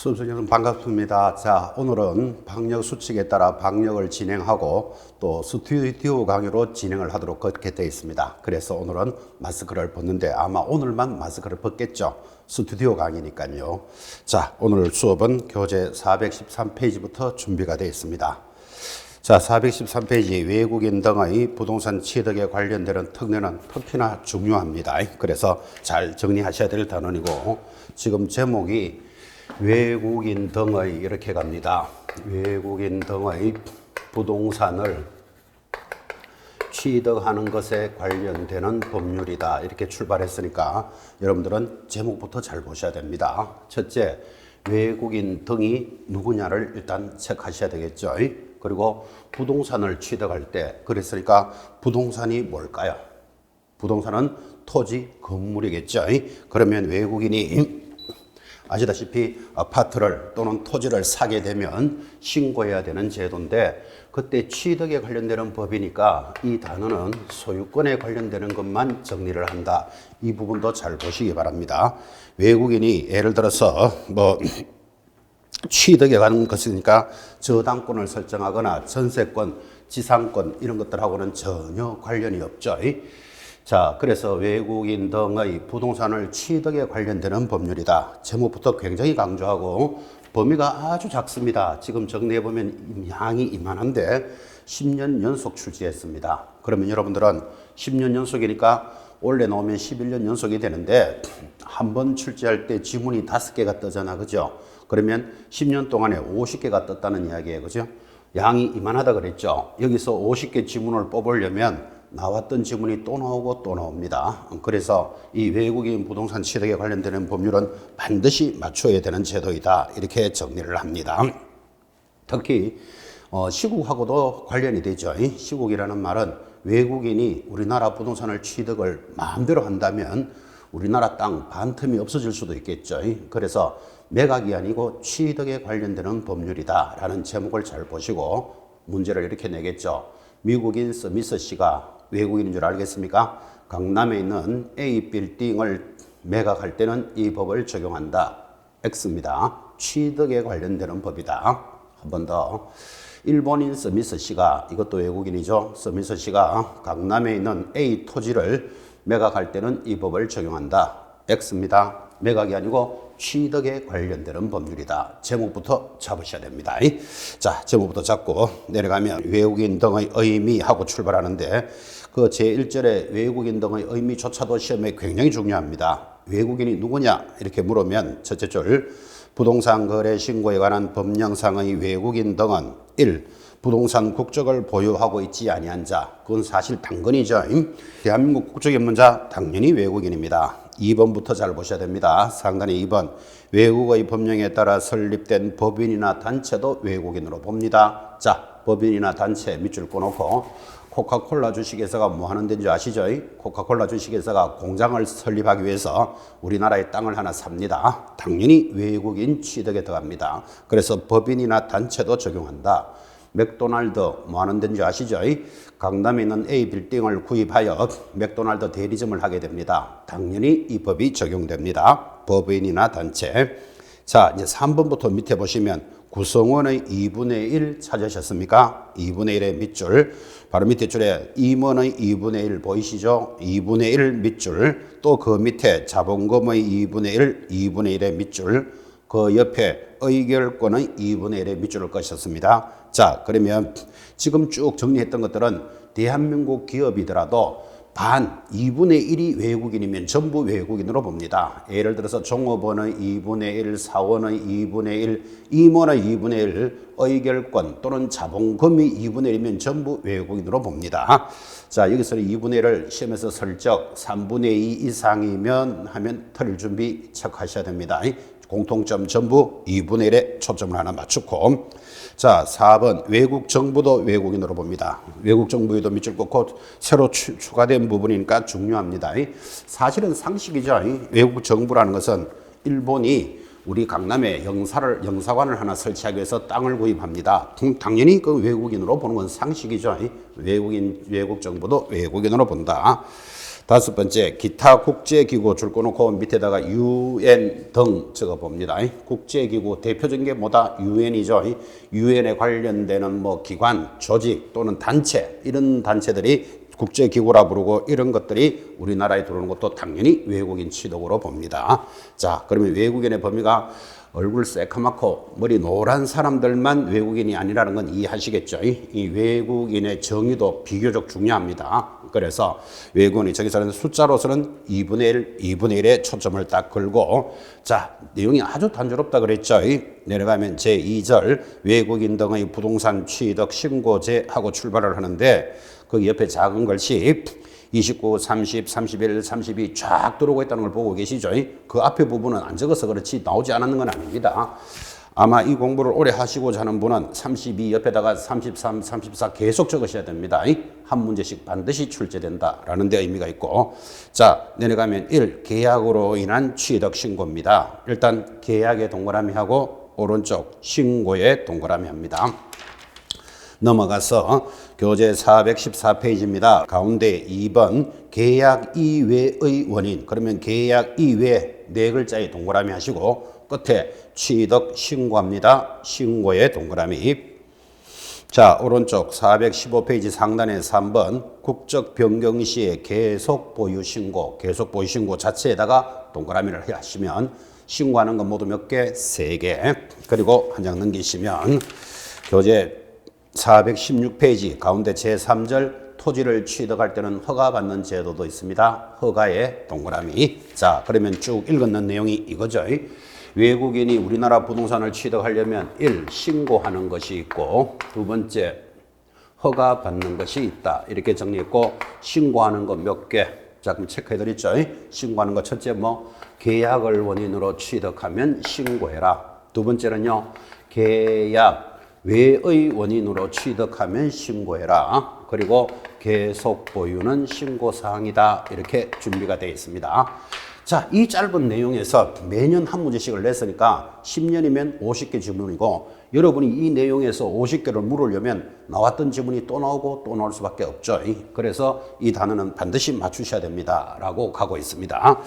수업생 여러분 반갑습니다. 자, 오늘은 방역 수칙에 따라 방역을 진행하고 또 스튜디오 강의로 진행을 하도록 그렇게 되어 있습니다. 그래서 오늘은 마스크를 벗는데 아마 오늘만 마스크를 벗겠죠. 스튜디오 강의니까요. 자, 오늘 수업은 교재 413페이지부터 준비가 되어 있습니다. 자, 413페이지 외국인 등의 부동산 취득에 관련되는 특례는 특히나 중요합니다. 그래서 잘 정리하셔야 될 단원이고, 지금 제목이 외국인 등의 이렇게 갑니다. 외국인 등의 부동산을 취득하는 것에 관련되는 법률이다. 이렇게 출발했으니까 여러분들은 제목부터 잘 보셔야 됩니다. 첫째, 외국인 등이 누구냐를 일단 체크하셔야 되겠죠. 그리고 부동산을 취득할 때, 그랬으니까 부동산이 뭘까요? 부동산은 토지, 건물이겠죠. 그러면 외국인이 아시다시피 아파트를 또는 토지를 사게 되면 신고해야 되는 제도인데, 그때 취득에 관련되는 법이니까 이 단어는 소유권에 관련되는 것만 정리를 한다. 이 부분도 잘 보시기 바랍니다. 외국인이 예를 들어서 취득에 관한 것이니까 저당권을 설정하거나 전세권, 지상권 이런 것들하고는 전혀 관련이 없죠. 자, 그래서 외국인 등의 부동산을 취득에 관련되는 법률이다. 제목부터 굉장히 강조하고 범위가 아주 작습니다. 지금 정리해보면 양이 이만한데 10년 연속 출제했습니다. 그러면 여러분들은 10년 연속이니까 올해 나오면 11년 연속이 되는데 한 번 출제할 때 지문이 5개가 뜨잖아. 그죠? 그러면 10년 동안에 50개가 떴다는 이야기예요. 그죠? 양이 이만하다 그랬죠? 여기서 50개 지문을 뽑으려면 나왔던 지문이 또 나오고 또 나옵니다. 그래서 이 외국인 부동산 취득에 관련되는 법률은 반드시 맞춰야 되는 제도이다. 이렇게 정리를 합니다. 특히 시국하고도 관련이 되죠. 시국이라는 말은 외국인이 우리나라 부동산을 취득을 마음대로 한다면 우리나라 땅 반틈이 없어질 수도 있겠죠. 그래서 매각이 아니고 취득에 관련되는 법률이다 라는 제목을 잘 보시고 문제를 이렇게 내겠죠. 미국인 스미스 씨가 외국인인 줄 알겠습니까? 강남에 있는 A 빌딩을 매각할 때는 이 법을 적용한다. X입니다. 취득에 관련되는 법이다. 한 번 더. 일본인 스미스 씨가, 이것도 외국인이죠. 스미스 씨가 강남에 있는 A 토지를 매각할 때는 이 법을 적용한다. X입니다. 매각이 아니고 취득에 관련되는 법률이다. 제목부터 잡으셔야 됩니다. 자, 제목부터 잡고 내려가면 외국인 등의 의미하고 출발하는데 그 제1절의 외국인 등의 의미조차도 시험에 굉장히 중요합니다. 외국인이 누구냐 이렇게 물으면 첫째 줄 부동산 거래 신고에 관한 법령상의 외국인 등은 1. 부동산 국적을 보유하고 있지 아니한 자. 그건 사실 당근이죠. 대한민국 국적이 없는 자 당연히 외국인입니다. 2번부터 잘 보셔야 됩니다. 상단의 2번. 외국의 법령에 따라 설립된 법인이나 단체도 외국인으로 봅니다. 자, 법인이나 단체 밑줄 꺼놓고 코카콜라 주식회사가 뭐 하는 데인지 아시죠? 코카콜라 주식회사가 공장을 설립하기 위해서 우리나라의 땅을 하나 삽니다. 당연히 외국인 취득에 들어갑니다. 그래서 법인이나 단체도 적용한다. 맥도날드 뭐 하는 데인지 아시죠? 강남에 있는 A 빌딩을 구입하여 맥도날드 대리점을 하게 됩니다. 당연히 이 법이 적용됩니다. 법인이나 단체. 자, 이제 3번부터 밑에 보시면 구성원의 2분의 1 찾으셨습니까? 2분의 1의 밑줄. 바로 밑에 줄에 임원의 2분의 1 보이시죠? 2분의 1 밑줄. 또 그 밑에 자본금의 2분의 1, 2분의 1의 밑줄. 그 옆에 의결권의 2분의 1의 밑줄을 꺼셨습니다. 자, 그러면 지금 쭉 정리했던 것들은 대한민국 기업이더라도 반 2분의 1이 외국인이면 전부 외국인으로 봅니다. 예를 들어서 종업원의 2분의 1, 사원의 2분의 1, 임원의 2분의 1, 의결권 또는 자본금이 2분의 1이면 전부 외국인으로 봅니다. 자, 여기서는 2분의 1을 시험에서 설적 3분의 2 이상이면 하면 틀 준비 체크하셔야 됩니다. 공통점 전부 2분의 1에 초점을 하나 맞추고. 자, 4번 외국 정부도 외국인으로 봅니다. 외국 정부에도 밑줄 꽂고 새로 추가된 부분이니까 중요합니다. 사실은 상식이죠. 외국 정부라는 것은 일본이 우리 강남에 영사관을 하나 설치하기 위해서 땅을 구입합니다. 당연히 그 외국인으로 보는 건 상식이죠. 외국 정부도 외국인으로 본다. 다섯 번째, 기타 국제기구 줄거놓고 밑에다가 UN 등 적어봅니다. 국제기구 대표적인 게 뭐다? UN이죠. UN에 관련되는 뭐 기관, 조직 또는 단체, 이런 단체들이 국제기구라 부르고 이런 것들이 우리나라에 들어오는 것도 당연히 외국인 취득으로 봅니다. 자, 그러면 외국인의 범위가 얼굴 새카맣고 머리 노란 사람들만 외국인이 아니라는 건 이해하시겠죠? 이 외국인의 정의도 비교적 중요합니다. 그래서 외국인이 저기서는 숫자로서는 2분의 1, 2분의 1에 초점을 딱 걸고, 자, 내용이 아주 단조롭다 그랬죠? 내려가면 제2절 외국인 등의 부동산 취득 신고제 하고 출발을 하는데, 거기 옆에 작은 글씨 29, 30, 31, 32 쫙 들어오고 있다는 걸 보고 계시죠? 그 앞에 부분은 안 적어서 그렇지 나오지 않았는 건 아닙니다. 아마 이 공부를 오래 하시고자 하는 분은 32 옆에다가 33, 34 계속 적으셔야 됩니다. 한 문제씩 반드시 출제된다라는 데 의미가 있고, 자, 내려가면 1. 계약으로 인한 취득 신고입니다. 일단 계약에 동그라미하고 오른쪽 신고에 동그라미 합니다. 넘어가서 교재 414페이지입니다. 가운데 2번 계약 이외의 원인, 그러면 계약 이외 네 글자에 동그라미 하시고 끝에 취득 신고합니다. 신고에 동그라미. 자, 오른쪽 415페이지 상단에 3번 국적 변경 시에 계속 보유 신고, 계속 보유 신고 자체에다가 동그라미를 하시면 신고하는 건 모두 몇 개? 3개. 그리고 한 장 넘기시면 교재 416페이지 가운데 제3절 토지를 취득할 때는 허가받는 제도도 있습니다. 허가에 동그라미. 자, 그러면 쭉 읽었는 내용이 이거죠. 외국인이 우리나라 부동산을 취득하려면 1. 신고하는 것이 있고, 두 번째 허가받는 것이 있다. 이렇게 정리했고, 신고하는 거 몇 개? 자, 그럼 체크해드렸죠. 신고하는 거 첫째 뭐 계약을 원인으로 취득하면 신고해라. 두 번째는요, 계약 외의 원인으로 취득하면 신고해라. 그리고 계속 보유는 신고사항이다. 이렇게 준비가 되어 있습니다. 자, 이 짧은 내용에서 매년 한 문제씩을 냈으니까 10년이면 50개 지문이고, 여러분이 이 내용에서 50개를 물으려면 나왔던 지문이 또 나오고 또 나올 수밖에 없죠. 그래서 이 단어는 반드시 맞추셔야 됩니다. 라고 가고 있습니다.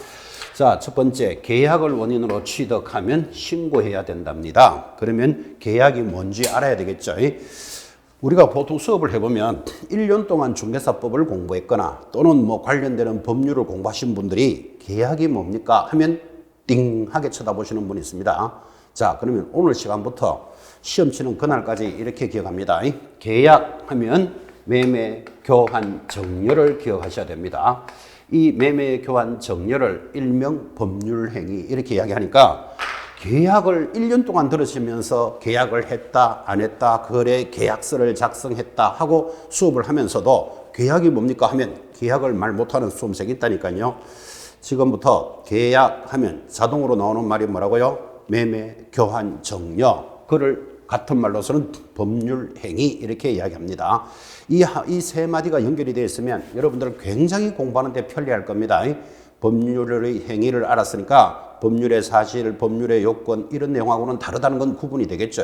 자, 첫 번째, 계약을 원인으로 취득하면 신고해야 된답니다. 그러면 계약이 뭔지 알아야 되겠죠. 우리가 보통 수업을 해보면 1년 동안 중개사법을 공부했거나 또는 뭐 관련되는 법률을 공부하신 분들이 계약이 뭡니까 하면 띵 하게 쳐다보시는 분이 있습니다. 자, 그러면 오늘 시간부터 시험 치는 그날까지 이렇게 기억합니다. 계약하면 매매 교환 정렬을 기억하셔야 됩니다. 이 매매 교환 정렬을 일명 법률행위 이렇게 이야기하니까 계약을 1년 동안 들으시면서 계약을 했다 안 했다 거래 계약서를 작성했다 하고 수업을 하면서도 계약이 뭡니까 하면 계약을 말 못하는 수험생이 있다니까요. 지금부터 계약하면 자동으로 나오는 말이 뭐라고요? 매매 교환 정렬. 그를 같은 말로서는 법률행위 이렇게 이야기합니다. 이 세 마디가 연결이 되어 있으면 여러분들 굉장히 공부하는 데 편리할 겁니다. 법률의 행위를 알았으니까 법률의 사실, 법률의 요건 이런 내용하고는 다르다는 건 구분이 되겠죠.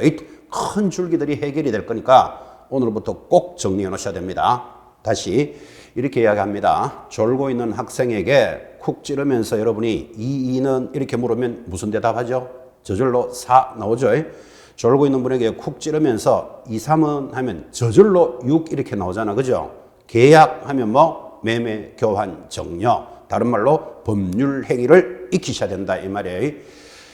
큰 줄기들이 해결이 될 거니까 오늘부터 꼭 정리해 놓으셔야 됩니다. 다시 이렇게 이야기합니다. 졸고 있는 학생에게 쿡 찌르면서 여러분이 2는 이렇게 물으면 무슨 대답하죠? 저절로 4 나오죠. 졸고 있는 분에게 쿡 찌르면서 2, 3은 하면 저절로 6 이렇게 나오잖아. 그죠? 계약하면 뭐 매매 교환 정렬. 다른 말로 법률 행위를 익히셔야 된다 이 말이에요.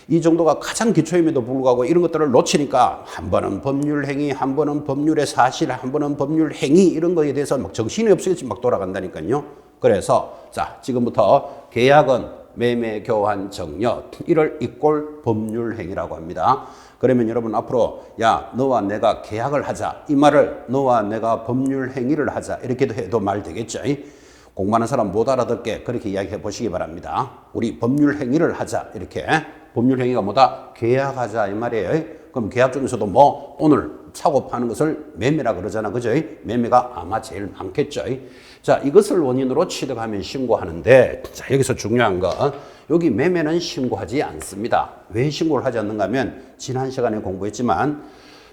이 정도가 가장 기초임에도 불구하고 이런 것들을 놓치니까 한 번은 법률 행위, 한 번은 법률의 사실, 한 번은 법률 행위 이런 거에 대해서 막 정신이 없이 막 돌아간다니까요. 그래서 자, 지금부터 계약은 매매 교환 정렬 이를 이꼴 법률 행위라고 합니다. 그러면 여러분 앞으로 야 너와 내가 계약을 하자 이 말을 너와 내가 법률 행위를 하자 이렇게 해도 말 되겠죠. 공부하는 사람 못 알아듣게 그렇게 이야기해 보시기 바랍니다. 우리 법률 행위를 하자 이렇게. 법률 행위가 뭐다? 계약하자 이 말이에요. 그럼 계약 중에서도 뭐 오늘 사고 파는 것을 매매라 그러잖아. 그죠? 매매가 아마 제일 많겠죠. 자, 이것을 원인으로 취득하면 신고하는데, 자, 여기서 중요한 거, 여기 매매는 신고하지 않습니다. 왜 신고를 하지 않는가 하면 지난 시간에 공부했지만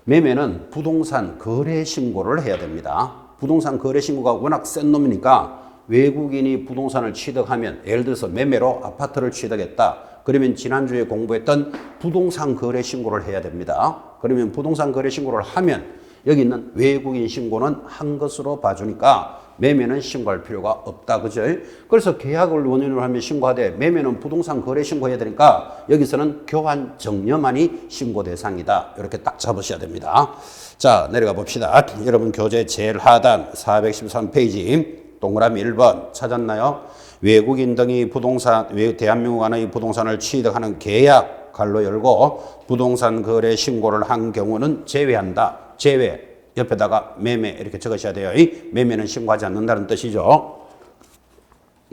매매는 부동산 거래 신고를 해야 됩니다. 부동산 거래 신고가 워낙 센 놈이니까 외국인이 부동산을 취득하면 예를 들어서 매매로 아파트를 취득했다. 그러면 지난주에 공부했던 부동산 거래 신고를 해야 됩니다. 그러면 부동산 거래 신고를 하면 여기 있는 외국인 신고는 한 것으로 봐주니까 매매는 신고할 필요가 없다. 그죠? 그래서 계약을 원인으로 하면 신고하되 매매는 부동산 거래 신고해야 되니까 여기서는 교환 정려만이 신고 대상이다. 이렇게 딱 잡으셔야 됩니다. 자, 내려가 봅시다. 여러분 교재 제일 하단 413페이지 동그라미 1번 찾았나요? 외국인 등이 대한민국 안의 부동산을 취득하는 계약 갈로 열고 부동산 거래 신고를 한 경우는 제외한다. 제외. 옆에다가 매매 이렇게 적으셔야 돼요. 매매는 신고하지 않는다는 뜻이죠.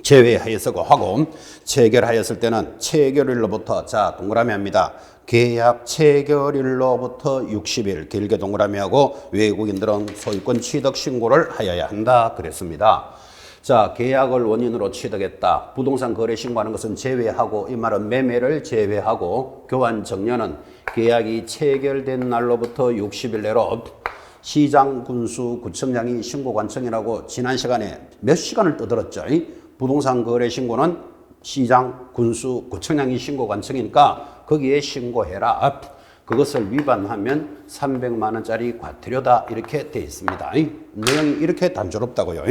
제외하였고 하고 체결하였을 때는 체결일로부터 자 동그라미 합니다. 계약 체결일로부터 60일 길게 동그라미 하고 외국인들은 소유권 취득 신고를 하여야 한다 그랬습니다. 자, 계약을 원인으로 취득했다. 부동산 거래 신고하는 것은 제외하고 이 말은 매매를 제외하고 교환 정려는 계약이 체결된 날로부터 60일 내로 시장, 군수, 구청장이 신고 관청이라고 지난 시간에 몇 시간을 떠들었죠. 부동산 거래 신고는 시장, 군수, 구청장이 신고 관청이니까 거기에 신고해라. 그것을 위반하면 300만 원짜리 과태료다 이렇게 되어 있습니다. 내용이 이렇게 단조롭다고요.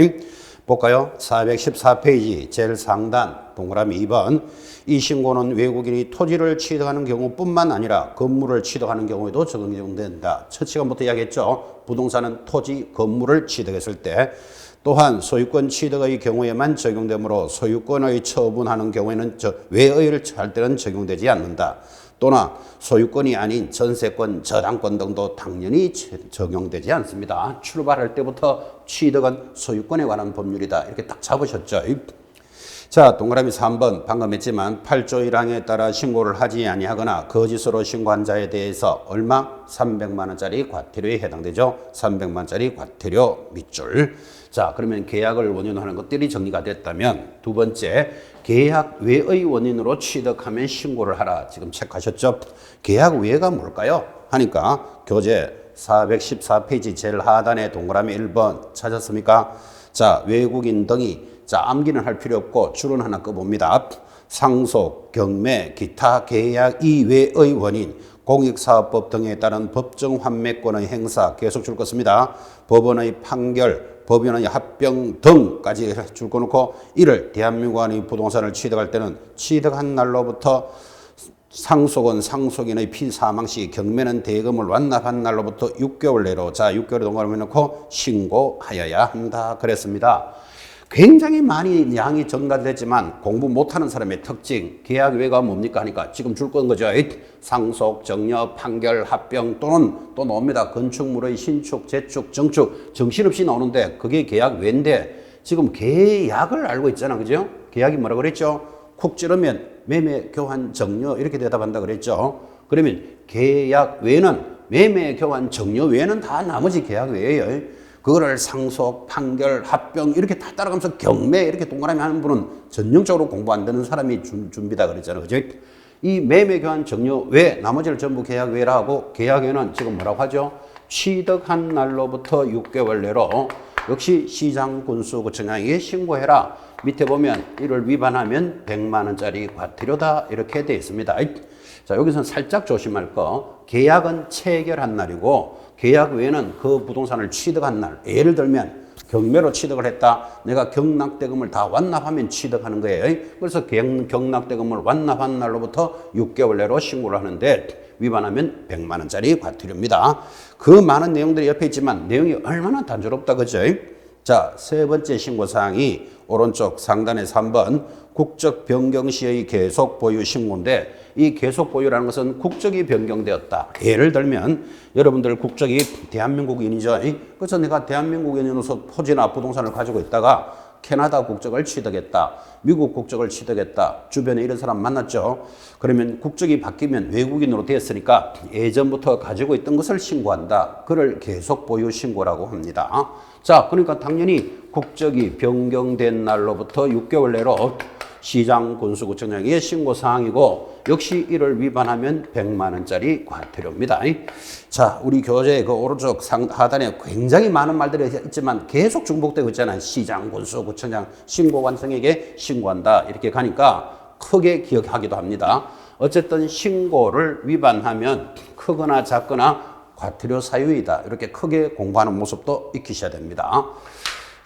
볼까요? 414페이지 제일 상단 동그라미 2번 이 신고는 외국인이 토지를 취득하는 경우뿐만 아니라 건물을 취득하는 경우에도 적용된다. 첫 시간부터 이야기했죠. 부동산은 토지, 건물을 취득했을 때 또한 소유권 취득의 경우에만 적용되므로 소유권의 처분하는 경우에는 외의를 할 때는 적용되지 않는다. 또나 소유권이 아닌 전세권, 저당권 등도 당연히 적용되지 않습니다. 출발할 때부터 취득은 소유권에 관한 법률이다. 이렇게 딱 잡으셨죠. 자, 동그라미 3번 방금 했지만 8조 1항에 따라 신고를 하지 아니하거나 거짓으로 신고한 자에 대해서 얼마? 300만 원짜리 과태료에 해당되죠. 300만 원짜리 과태료 밑줄. 자, 그러면 계약을 원인으로 하는 것들이 정리가 됐다면 두 번째, 계약 외의 원인으로 취득하면 신고를 하라. 지금 체크하셨죠? 계약 외가 뭘까요? 하니까 교재 414페이지 제일 하단에 동그라미 1번 찾았습니까? 자, 외국인 등이 자, 암기는 할 필요 없고 줄은 하나 꺼봅니다. 상속, 경매, 기타 계약 이외의 원인, 공익사업법 등에 따른 법정 환매권의 행사 계속 줄 것입니다. 법원의 판결, 법원의 합병 등까지 줄 거놓고 이를 대한민국 안의 부동산을 취득할 때는 취득한 날로부터 상속은 상속인의 피사망 시 경매는 대금을 완납한 날로부터 6개월 내로 자 6개월 동안을 놓고 신고하여야 한다 그랬습니다. 굉장히 많이 양이 전달됐지만 공부 못하는 사람의 특징 계약 외가 뭡니까 하니까 지금 줄 건 거죠. 상속, 정려, 판결, 합병 또는 또 나옵니다. 건축물의 신축, 재축, 정축 정신없이 나오는데 그게 계약 외인데 지금 계약을 알고 있잖아. 그죠? 계약이 뭐라 그랬죠? 쿡 찌르면 매매, 교환, 정려 이렇게 대답한다 그랬죠. 그러면 계약 외는 매매, 교환, 정려 외에는 다 나머지 계약 외예요. 그거를 상속, 판결, 합병 이렇게 다 따라가면서 경매 이렇게 동그라미 하는 분은 전형적으로 공부 안 되는 사람이 준비다 그랬잖아요. 그죠? 이 매매, 교환, 정려 외 나머지를 전부 계약 외라 하고 계약 외는 지금 뭐라고 하죠? 취득한 날로부터 6개월 내로 역시 시장, 군수, 구청장에게 신고해라. 밑에 보면 이를 위반하면 100만 원짜리 과태료다 이렇게 되어 있습니다. 자, 여기서는 살짝 조심할 거. 계약은 체결한 날이고 계약 외에는 그 부동산을 취득한 날. 예를 들면 경매로 취득을 했다. 내가 경락대금을 다 완납하면 취득하는 거예요. 그래서 경락대금을 완납한 날로부터 6개월 내로 신고를 하는데 위반하면 100만 원짜리 과태료입니다. 그 많은 내용들이 옆에 있지만 내용이 얼마나 단조롭다 그죠? 자, 세 번째 신고사항이 오른쪽 상단의 3번 국적 변경 시의 계속 보유 신고인데 이 계속 보유라는 것은 국적이 변경되었다. 예를 들면 여러분들 국적이 대한민국인이죠. 그래서 내가 대한민국인으로서 토지나 부동산을 가지고 있다가 캐나다 국적을 취득했다. 미국 국적을 취득했다. 주변에 이런 사람 만났죠. 그러면 국적이 바뀌면 외국인으로 되었으니까 예전부터 가지고 있던 것을 신고한다. 그를 계속 보유 신고라고 합니다. 자, 그러니까 당연히 국적이 변경된 날로부터 6개월 내로 시장 군수구청장의 신고사항이고 역시 이를 위반하면 100만 원짜리 과태료입니다. 자, 우리 교재 그 오른쪽 하단에 굉장히 많은 말들이 있지만 계속 중복되고 있잖아요. 시장 군수구청장 신고관청에게 신고한다 이렇게 가니까 크게 기억하기도 합니다. 어쨌든 신고를 위반하면 크거나 작거나 과태료 사유이다. 이렇게 크게 공부하는 모습도 익히셔야 됩니다.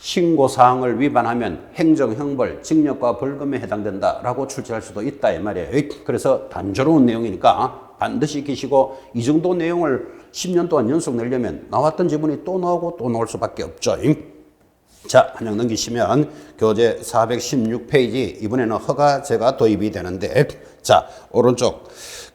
신고사항을 위반하면 행정형벌, 징역과 벌금에 해당된다라고 출제할 수도 있다 이 말이에요. 그래서 단조로운 내용이니까 반드시 익히시고 이 정도 내용을 10년 동안 연속 내려면 나왔던 지문이 또 나오고 또 나올 수밖에 없죠. 자, 한영 넘기시면 교재 416페이지 이번에는 허가제가 도입이 되는데 자, 오른쪽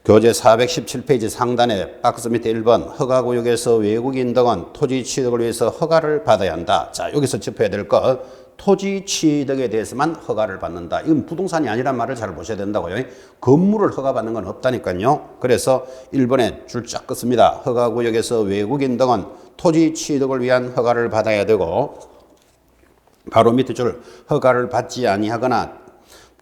교재 417페이지 상단에 박스 밑에 1번 허가구역에서 외국인 등은 토지 취득을 위해서 허가를 받아야 한다. 자, 여기서 짚어야 될 것 토지 취득에 대해서만 허가를 받는다. 이건 부동산이 아니란 말을 잘 보셔야 된다고요. 건물을 허가받는 건 없다니까요. 그래서 1번에 줄 쫙 긋습니다. 허가구역에서 외국인 등은 토지 취득을 위한 허가를 받아야 되고 바로 밑에 줄 허가를 받지 아니하거나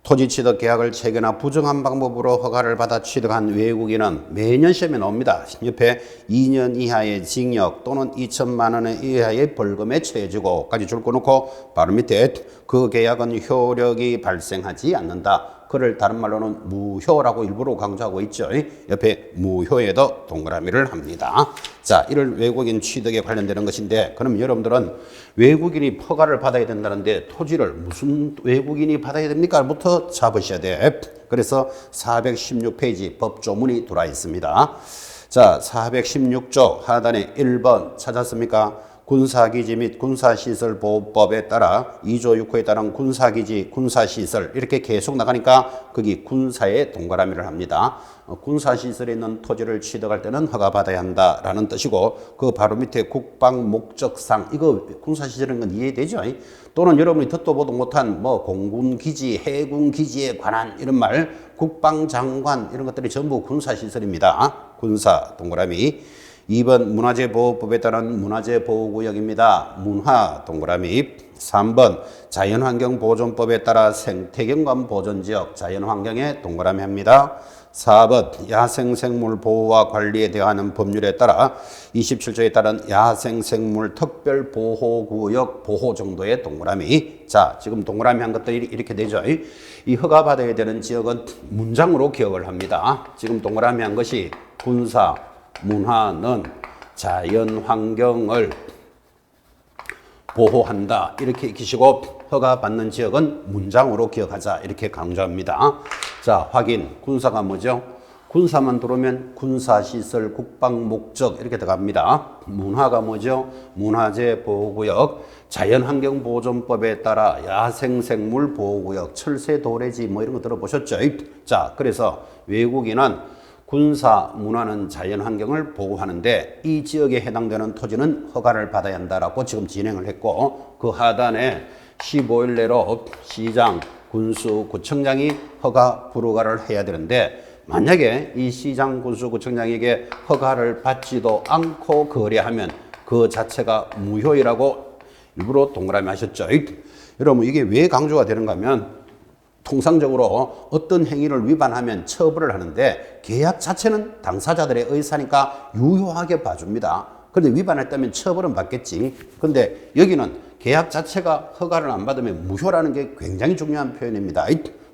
토지 취득 계약을 체결하거나 부정한 방법으로 허가를 받아 취득한 외국인은 매년 시험에 나옵니다. 옆에 2년 이하의 징역 또는 2천만 원 이하의 벌금에 처해지고까지 줄 꺼놓고 바로 밑에 그 계약은 효력이 발생하지 않는다. 그를 다른 말로는 무효라고 일부러 강조하고 있죠. 옆에 무효에도 동그라미를 합니다. 자, 이를 외국인 취득에 관련되는 것인데 그럼 여러분들은 외국인이 허가를 받아야 된다는데 토지를 무슨 외국인이 받아야 됩니까? 부터 잡으셔야 돼. 그래서 416페이지 법조문이 들어와 있습니다. 자, 416조 하단에 1번 찾았습니까? 군사기지 및 군사시설보호법에 따라 2조 6호에 따른 군사기지, 군사시설 이렇게 계속 나가니까 거기 군사에 동그라미를 합니다. 군사시설에 있는 토지를 취득할 때는 허가받아야 한다라는 뜻이고 그 바로 밑에 국방 목적상 이거 군사시설인 건 이해되죠? 또는 여러분이 듣도 보도 못한 뭐 공군기지, 해군기지에 관한 이런 말 국방장관 이런 것들이 전부 군사시설입니다. 군사 동그라미 2번 문화재보호법에 따른 문화재보호구역입니다. 문화 동그라미 3번 자연환경보존법에 따라 생태경관 보존지역 자연환경에 동그라미 합니다. 4번 야생생물 보호와 관리에 대한 법률에 따라 27조에 따른 야생생물 특별보호구역 보호 정도의 동그라미. 자, 지금 동그라미 한 것들이 이렇게 되죠. 이 허가받아야 되는 지역은 문장으로 기억을 합니다. 지금 동그라미 한 것이 군사 문화는 자연환경을 보호한다. 이렇게 익히시고 허가받는 지역은 문장으로 기억하자. 이렇게 강조합니다. 자, 확인. 군사가 뭐죠? 군사만 들어오면 군사시설, 국방목적 이렇게 들어갑니다. 문화가 뭐죠? 문화재보호구역, 자연환경보존법에 따라 야생생물 보호구역, 철새, 도래지 뭐 이런 거 들어보셨죠? 자, 그래서 외국인은 군사 문화는 자연환경을 보호하는데 이 지역에 해당되는 토지는 허가를 받아야 한다라고 지금 진행을 했고 그 하단에 15일 내로 시장, 군수, 구청장이 허가 불허가를 해야 되는데 만약에 이 시장, 군수, 구청장에게 허가를 받지도 않고 거래하면 그 자체가 무효이라고 일부러 동그라미 하셨죠. 여러분 이게 왜 강조가 되는가 하면 통상적으로 어떤 행위를 위반하면 처벌을 하는데 계약 자체는 당사자들의 의사니까 유효하게 봐줍니다. 그런데 위반했다면 처벌은 받겠지. 그런데 여기는 계약 자체가 허가를 안 받으면 무효라는 게 굉장히 중요한 표현입니다.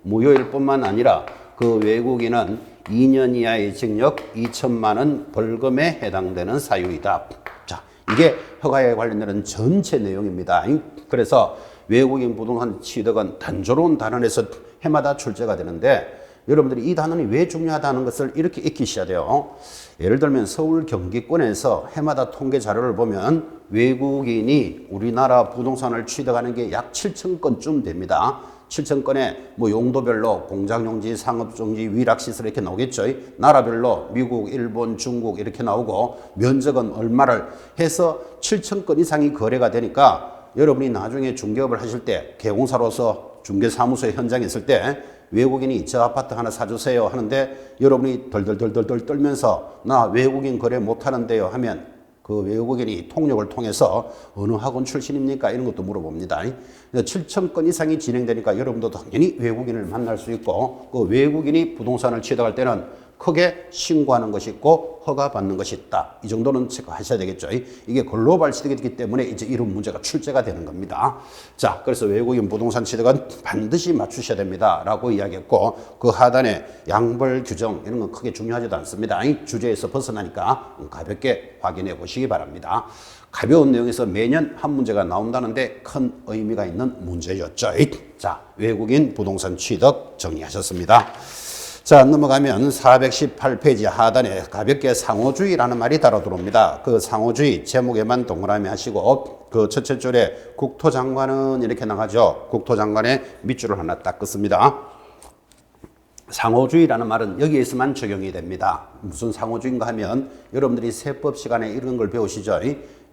무효일 뿐만 아니라 그 외국인은 2년 이하의 징역 2천만 원 벌금에 해당되는 사유이다. 자, 이게 허가에 관련되는 전체 내용입니다. 그래서 외국인 부동산 취득은 단조로운 단원에서 해마다 출제가 되는데 여러분들이 이 단원이 왜 중요하다는 것을 이렇게 익히셔야 돼요. 예를 들면 서울 경기권에서 해마다 통계 자료를 보면 외국인이 우리나라 부동산을 취득하는 게 약 7천 건쯤 됩니다. 7천 건에 뭐 용도별로 공장용지, 상업용지, 위락시설 이렇게 나오겠죠. 나라별로 미국, 일본, 중국 이렇게 나오고 면적은 얼마를 해서 7천 건 이상이 거래가 되니까 여러분이 나중에 중개업을 하실 때 개공사로서 중개사무소에 현장에 있을 때 외국인이 저 아파트 하나 사주세요 하는데 여러분이 덜덜덜덜 떨면서 나 외국인 거래 못하는데요 하면 그 외국인이 통역을 통해서 어느 학원 출신입니까? 이런 것도 물어봅니다. 7천 건 이상이 진행되니까 여러분도 당연히 외국인을 만날 수 있고 그 외국인이 부동산을 취득할 때는 크게 신고하는 것이 있고 허가받는 것이 있다. 이 정도는 체크하셔야 되겠죠. 이게 글로벌 취득이기 때문에 이제 이런 문제가 출제가 되는 겁니다. 자, 그래서 외국인 부동산 취득은 반드시 맞추셔야 됩니다. 라고 이야기했고 그 하단에 양벌 규정 이런 건 크게 중요하지도 않습니다. 주제에서 벗어나니까 가볍게 확인해 보시기 바랍니다. 가벼운 내용에서 매년 한 문제가 나온다는데 큰 의미가 있는 문제였죠. 자, 외국인 부동산 취득 정리하셨습니다. 자, 넘어가면 418페이지 하단에 가볍게 상호주의라는 말이 따라 들어옵니다. 그 상호주의 제목에만 동그라미 하시고 그 첫째 줄에 국토장관은 이렇게 나가죠. 국토장관의 밑줄을 하나 딱 긋습니다. 상호주의라는 말은 여기에서만 적용이 됩니다. 무슨 상호주의인가 하면 여러분들이 세법 시간에 이런 걸 배우시죠.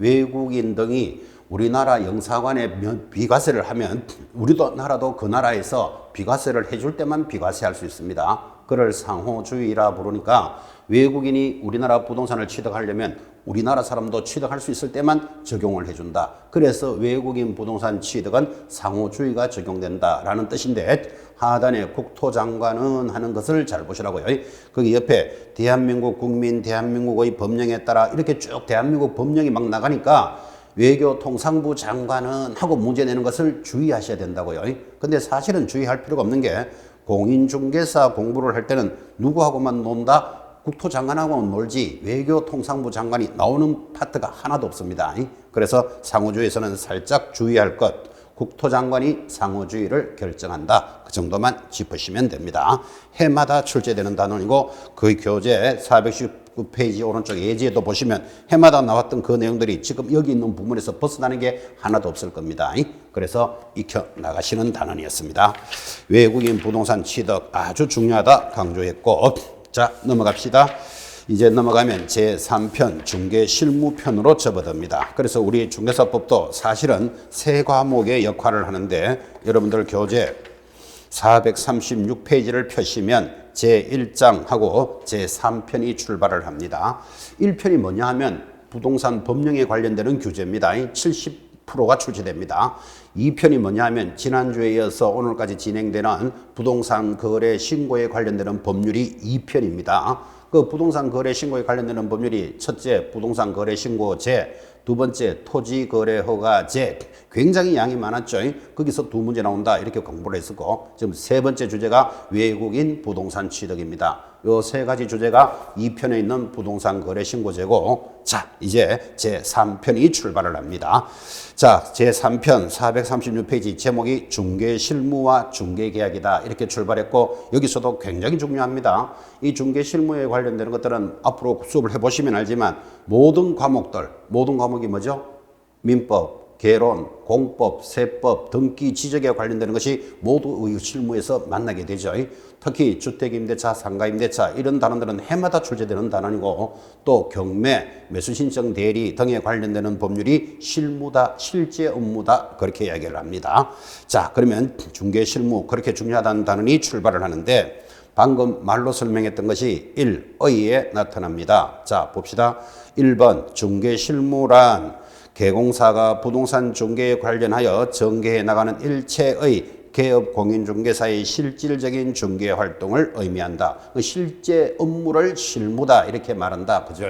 외국인 등이 우리나라 영사관에 비과세를 하면 우리도 나라도 그 나라에서 비과세를 해줄 때만 비과세할 수 있습니다. 그걸 상호주의라 부르니까 외국인이 우리나라 부동산을 취득하려면 우리나라 사람도 취득할 수 있을 때만 적용을 해준다. 그래서 외국인 부동산 취득은 상호주의가 적용된다라는 뜻인데 하단에 국토장관은 하는 것을 잘 보시라고요. 거기 옆에 대한민국 국민, 대한민국의 법령에 따라 이렇게 쭉 대한민국 법령이 막 나가니까 외교통상부 장관은 하고 문제 내는 것을 주의하셔야 된다고요. 근데 사실은 주의할 필요가 없는 게 공인중개사 공부를 할 때는 누구하고만 논다? 국토장관하고는 놀지 외교통상부 장관이 나오는 파트가 하나도 없습니다. 그래서 상호주의에서는 살짝 주의할 것, 국토장관이 상호주의를 결정한다. 그 정도만 짚으시면 됩니다. 해마다 출제되는 단원이고 그 교재 419페이지 오른쪽 예지에도 보시면 해마다 나왔던 그 내용들이 지금 여기 있는 부분에서 벗어나는 게 하나도 없을 겁니다. 그래서 익혀 나가시는 단원이었습니다. 외국인 부동산 취득 아주 중요하다 강조했고 자 넘어갑시다. 이제 넘어가면 제3편 중개실무편으로 접어듭니다. 그래서 우리 중개사법도 사실은 세 과목의 역할을 하는데 여러분들 교재 436페이지를 펴시면 제1장하고 제3편이 출발을 합니다. 1편이 뭐냐 하면 부동산 법령에 관련되는 규제입니다. 70%가 출제됩니다. 2편이 뭐냐 하면 지난주에 이어서 오늘까지 진행되는 부동산 거래 신고에 관련되는 법률이 2편입니다. 그 부동산 거래 신고에 관련되는 법률이 첫째 부동산 거래 신고제, 두 번째 토지 거래 허가제, 굉장히 양이 많았죠. 거기서 두 문제 나온다 이렇게 공부를 했었고 지금 세 번째 주제가 외국인 부동산 취득입니다. 요 세 가지 주제가 2편에 있는 부동산 거래 신고제고 자 이제 제3편이 출발을 합니다. 자 제3편 436페이지 제목이 중개실무와 중개계약이다 이렇게 출발했고 여기서도 굉장히 중요합니다. 이 중개실무에 관련되는 것들은 앞으로 수업을 해보시면 알지만 모든 과목이 뭐죠? 민법, 개론, 공법, 세법, 등기, 지적에 관련되는 것이 모두 실무에서 만나게 되죠. 특히 주택임대차, 상가임대차 이런 단원들은 해마다 출제되는 단원이고 또 경매, 매수신청 대리 등에 관련되는 법률이 실무다, 실제 업무다 그렇게 이야기를 합니다. 자 그러면 중개실무 그렇게 중요하다는 단원이 출발을 하는데 방금 말로 설명했던 것이 1의에 나타납니다. 자 봅시다. 1번 중개실무란 개공사가 부동산 중개에 관련하여 전개해 나가는 일체의 개업 공인중개사의 실질적인 중개 활동을 의미한다. 실제 업무를 실무다 이렇게 말한다. 그죠?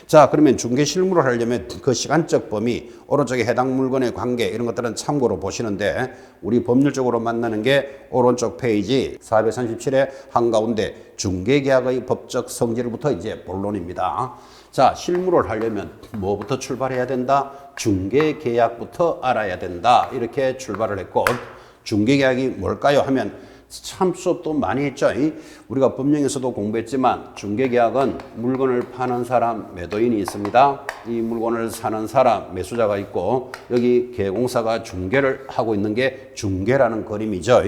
자 그러면 중개 실무를 하려면 그 시간적 범위 오른쪽에 해당 물건의 관계 이런 것들은 참고로 보시는데 우리 법률적으로 만나는 게 오른쪽 페이지 437의 한가운데 중개계약의 법적 성질부터 이제 본론입니다. 자 실무를 하려면 뭐부터 출발해야 된다? 중개계약부터 알아야 된다. 이렇게 출발을 했고 중개계약이 뭘까요? 하면 참 수업도 많이 했죠. 우리가 법령에서도 공부했지만 중개계약은 물건을 파는 사람, 매도인이 있습니다. 이 물건을 사는 사람, 매수자가 있고 여기 개공사가 중개를 하고 있는 게 중개라는 그림이죠.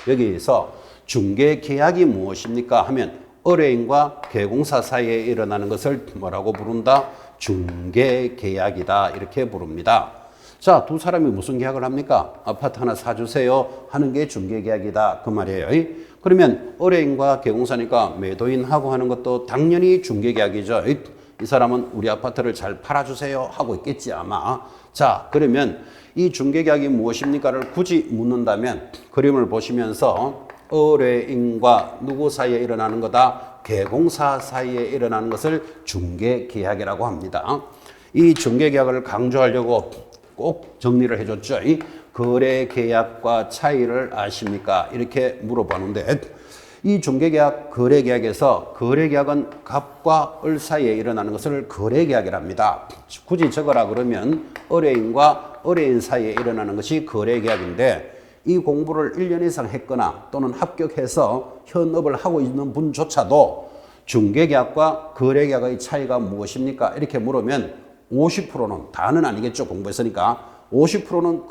여기에서 중개계약이 무엇입니까? 하면 의뢰인과 개공사 사이에 일어나는 것을 뭐라고 부른다? 중개계약이다 이렇게 부릅니다. 자, 두 사람이 무슨 계약을 합니까? 아파트 하나 사주세요 하는 게 중개계약이다 그 말이에요. 그러면 의뢰인과 개공사니까 매도인하고 하는 것도 당연히 중개계약이죠. 이 사람은 우리 아파트를 잘 팔아주세요 하고 있겠지 아마. 자, 그러면 이 중개계약이 무엇입니까를 굳이 묻는다면 그림을 보시면서 의뢰인과 누구 사이에 일어나는 거다? 개공사 사이에 일어나는 것을 중개계약이라고 합니다. 이 중개계약을 강조하려고 꼭 정리를 해줬죠. 이 거래계약과 차이를 아십니까? 이렇게 물어보는데 이 중개계약, 거래계약에서 거래계약은 갑과 을 사이에 일어나는 것을 거래계약이랍니다. 굳이 적어라 그러면 의뢰인과 의뢰인 사이에 일어나는 것이 거래계약인데 이 공부를 1년 이상 했거나 또는 합격해서 현업을 하고 있는 분조차도 중개계약과 거래계약의 차이가 무엇입니까? 이렇게 물으면 50%는 다는 아니겠죠. 공부했으니까 50%는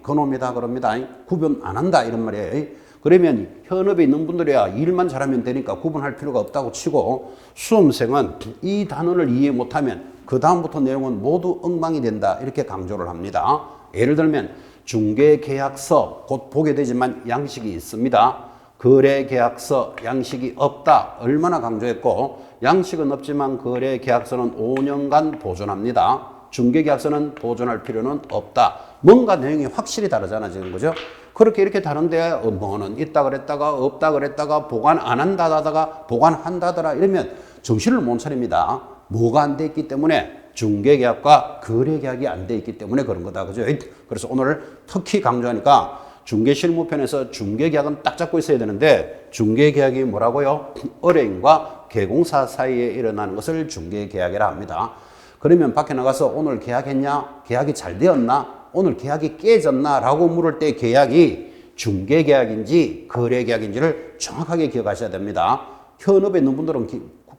그놈이다 그럽니다. 구분 안 한다 이런 말이에요. 그러면 현업에 있는 분들이야 일만 잘하면 되니까 구분할 필요가 없다고 치고 수험생은 이 단어를 이해 못하면 그 다음부터 내용은 모두 엉망이 된다 이렇게 강조를 합니다. 예를 들면 중개계약서 곧 보게 되지만 양식이 있습니다. 거래계약서 양식이 없다 얼마나 강조했고 양식은 없지만 거래계약서는 5년간 보존합니다. 중개계약서는 보존할 필요는 없다. 뭔가 내용이 확실히 다르잖아 지금 그죠? 그렇게 이렇게 다른데 뭐는 있다 그랬다가 없다 그랬다가 보관 안 한다다가 보관한다더라 이러면 정신을 못 차립니다. 뭐가 안 돼 있기 때문에 중개계약과 거래계약이 안 돼 있기 때문에 그런 거다 그죠? 그래서 오늘 특히 강조하니까 중개실무편에서 중개계약은 딱 잡고 있어야 되는데 중개계약이 뭐라고요? 의뢰인과 개공사 사이에 일어나는 것을 중개계약이라 합니다. 그러면 밖에 나가서 오늘 계약했냐? 계약이 잘 되었나? 오늘 계약이 깨졌나? 라고 물을 때 계약이 중개계약인지 거래계약인지를 정확하게 기억하셔야 됩니다. 현업에 있는 분들은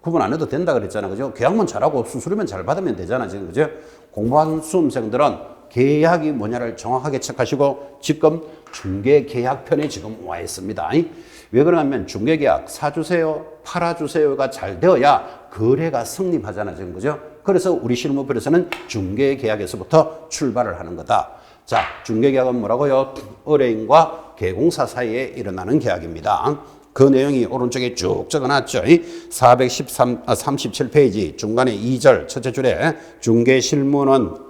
구분 안 해도 된다 그랬잖아요. 그죠? 계약만 잘하고 수수료만 잘 받으면 되잖아요. 지금 그죠? 공부한 수험생들은 계약이 뭐냐를 정확하게 체크하시고 지금 중개계약편에 지금 와 있습니다. 왜 그러냐면 중개계약 사주세요, 팔아주세요가 잘 되어야 거래가 성립하잖아요. 지금 그죠? 그래서 우리 실무편에서는 중개계약에서부터 출발을 하는 거다. 자, 중개계약은 뭐라고요? 의뢰인과 개공사 사이에 일어나는 계약입니다. 그 내용이 오른쪽에 쭉 적어놨죠. 37페이지 중간에 2절 첫째 줄에 중개실무는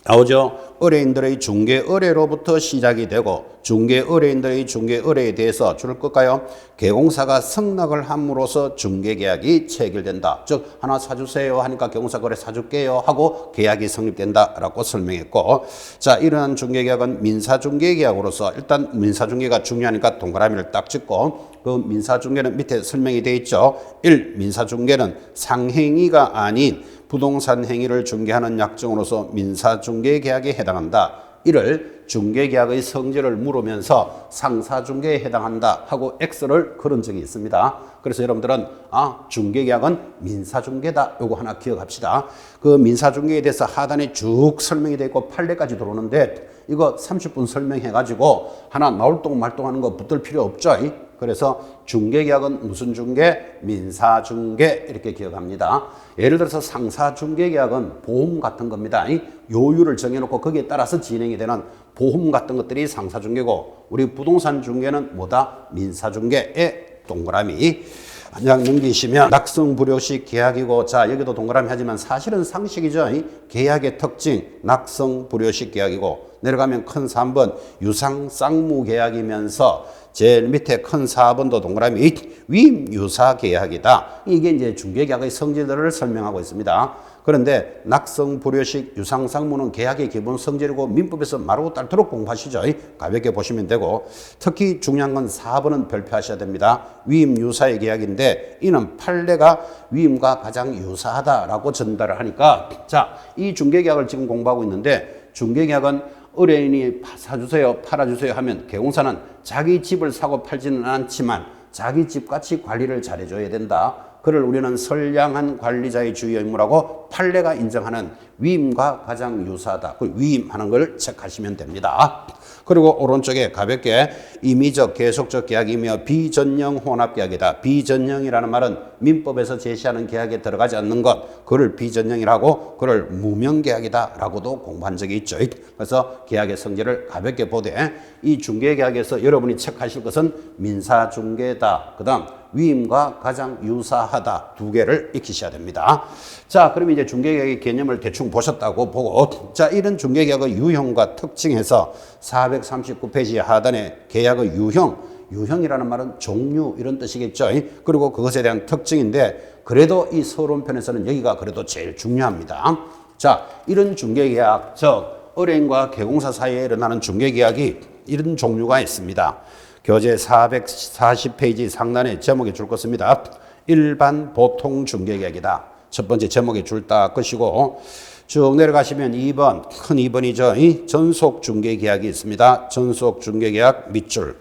나오죠. 의뢰인들의 중개 의뢰로부터 시작이 되고 중개 의뢰인들의 중개 의뢰에 대해서 줄을 끌까요? 개공사가 승낙을 함으로써 중개 계약이 체결된다. 즉 하나 사주세요 하니까 개공사 그래 사줄게요 하고 계약이 성립된다라고 설명했고, 자 이러한 중개 계약은 민사 중개 계약으로서 일단 민사 중개가 중요하니까 동그라미를 딱 찍고 그 민사 중개는 밑에 설명이 되어 있죠. 1. 민사 중개는 상행위가 아닌 부동산 행위를 중개하는 약정으로서 민사중개계약에 해당한다. 이를 중개계약의 성질을 물으면서 상사중개에 해당한다 하고 X를 걸은 적이 있습니다. 그래서 여러분들은 중개계약은 민사중개다. 요거 하나 기억합시다. 그 민사중개에 대해서 하단에 쭉 설명이 되어 있고 판례까지 들어오는데 이거 30분 설명해가지고 하나 나올 동 말동하는 거 붙들 필요 없죠. 그래서 중개계약은 무슨 중개? 민사중개 이렇게 기억합니다. 예를 들어서 상사중개계약은 보험 같은 겁니다. 요율을 정해놓고 거기에 따라서 진행이 되는 보험 같은 것들이 상사중개고 우리 부동산 중개는 뭐다? 민사중개의 동그라미. 그냥 넘기시면 낙성불효식 계약이고 자 여기도 동그라미 하지만 사실은 상식이죠. 계약의 특징 낙성불효식 계약이고 내려가면 큰 3번 유상쌍무계약이면서 제일 밑에 큰 4번도 동그라미 위임유사계약이다. 이게 이제 중개계약의 성질들을 설명하고 있습니다. 그런데 낙성불효식 유상쌍무는 계약의 기본 성질이고 민법에서 마르고 닳도록 공부하시죠. 가볍게 보시면 되고 특히 중요한 건 4번은 별표하셔야 됩니다. 위임유사의 계약인데 이는 판례가 위임과 가장 유사하다라고 전달을 하니까 자, 이 중개계약을 지금 공부하고 있는데 중개계약은 의뢰인이 사주세요, 팔아주세요 하면 개공사는 자기 집을 사고 팔지는 않지만 자기 집같이 관리를 잘해줘야 된다. 그를 우리는 선량한 관리자의 주요 의무라고 판례가 인정하는 위임과 가장 유사하다. 그 위임하는 걸 체크하시면 됩니다. 그리고 오른쪽에 가볍게 임의적 계속적 계약이며 비전형 혼합계약이다. 비전형이라는 말은 민법에서 제시하는 계약에 들어가지 않는 것, 그를 비전형이라고 그를 무명계약이다라고도 공부한 적이 있죠. 그래서 계약의 성질을 가볍게 보되 이 중개계약에서 여러분이 체크하실 것은 민사중개다. 그 다음 위임과 가장 유사하다. 두 개를 익히셔야 됩니다. 자, 그럼 이제 중개계약의 개념을 대충 보셨다고 보고, 자, 이런 중개계약의 유형과 특징에서 439페이지 하단에 계약의 유형이라는 말은 종류 이런 뜻이겠죠. 그리고 그것에 대한 특징인데 그래도 이 서론편에서는 여기가 그래도 제일 중요합니다. 자, 이런 중개계약, 즉 의뢰인과 개공사 사이에 일어나는 중개계약이 이런 종류가 있습니다. 교재 440페이지 상단에 제목에 줄 것입니다. 일반 보통 중개계약이다. 첫 번째 제목에 줄 딱 것이고 쭉 내려가시면 2번, 큰 2번이죠. 이 전속 중개계약이 있습니다. 전속 중개계약 밑줄.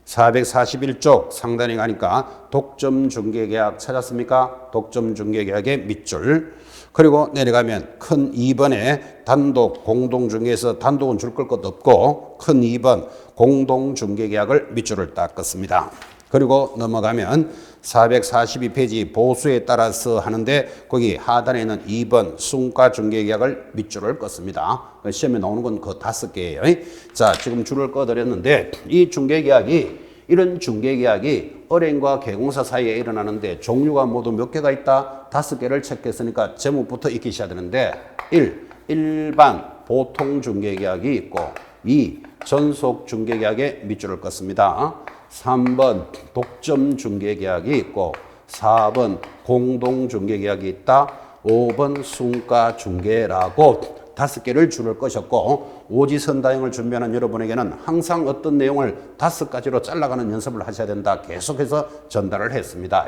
441쪽 상단에 가니까 독점 중개계약 찾았습니까? 독점 중개계약의 밑줄. 그리고 내려가면 큰 2번에 단독 공동중개에서 단독은 줄 것도 없고 큰 2번 공동중개계약을 밑줄을 딱 긋습니다. 그리고 넘어가면 442페이지 보수에 따라서 하는데 거기 하단에 있는 2번 순가중개계약을 밑줄을 껐습니다. 시험에 나오는 건 그 5개예요. 자, 지금 줄을 꺼드렸는데 이 중개계약이 이런 중개계약이 의뢰인과 개공사 사이에 일어나는데 종류가 모두 몇 개가 있다? 5개를 체크했으니까 제목부터 익히셔야 되는데 1. 일반 보통 중개계약이 있고 2. 전속 중개계약에 밑줄을 껐습니다. 3번 독점 중개계약이 있고 4번 공동 중개계약이 있다. 5번 순가 중개라고 5개를 줄을 꺼셨고 오지선다형을 준비하는 여러분에게는 항상 어떤 내용을 5가지로 잘라가는 연습을 하셔야 된다. 계속해서 전달을 했습니다.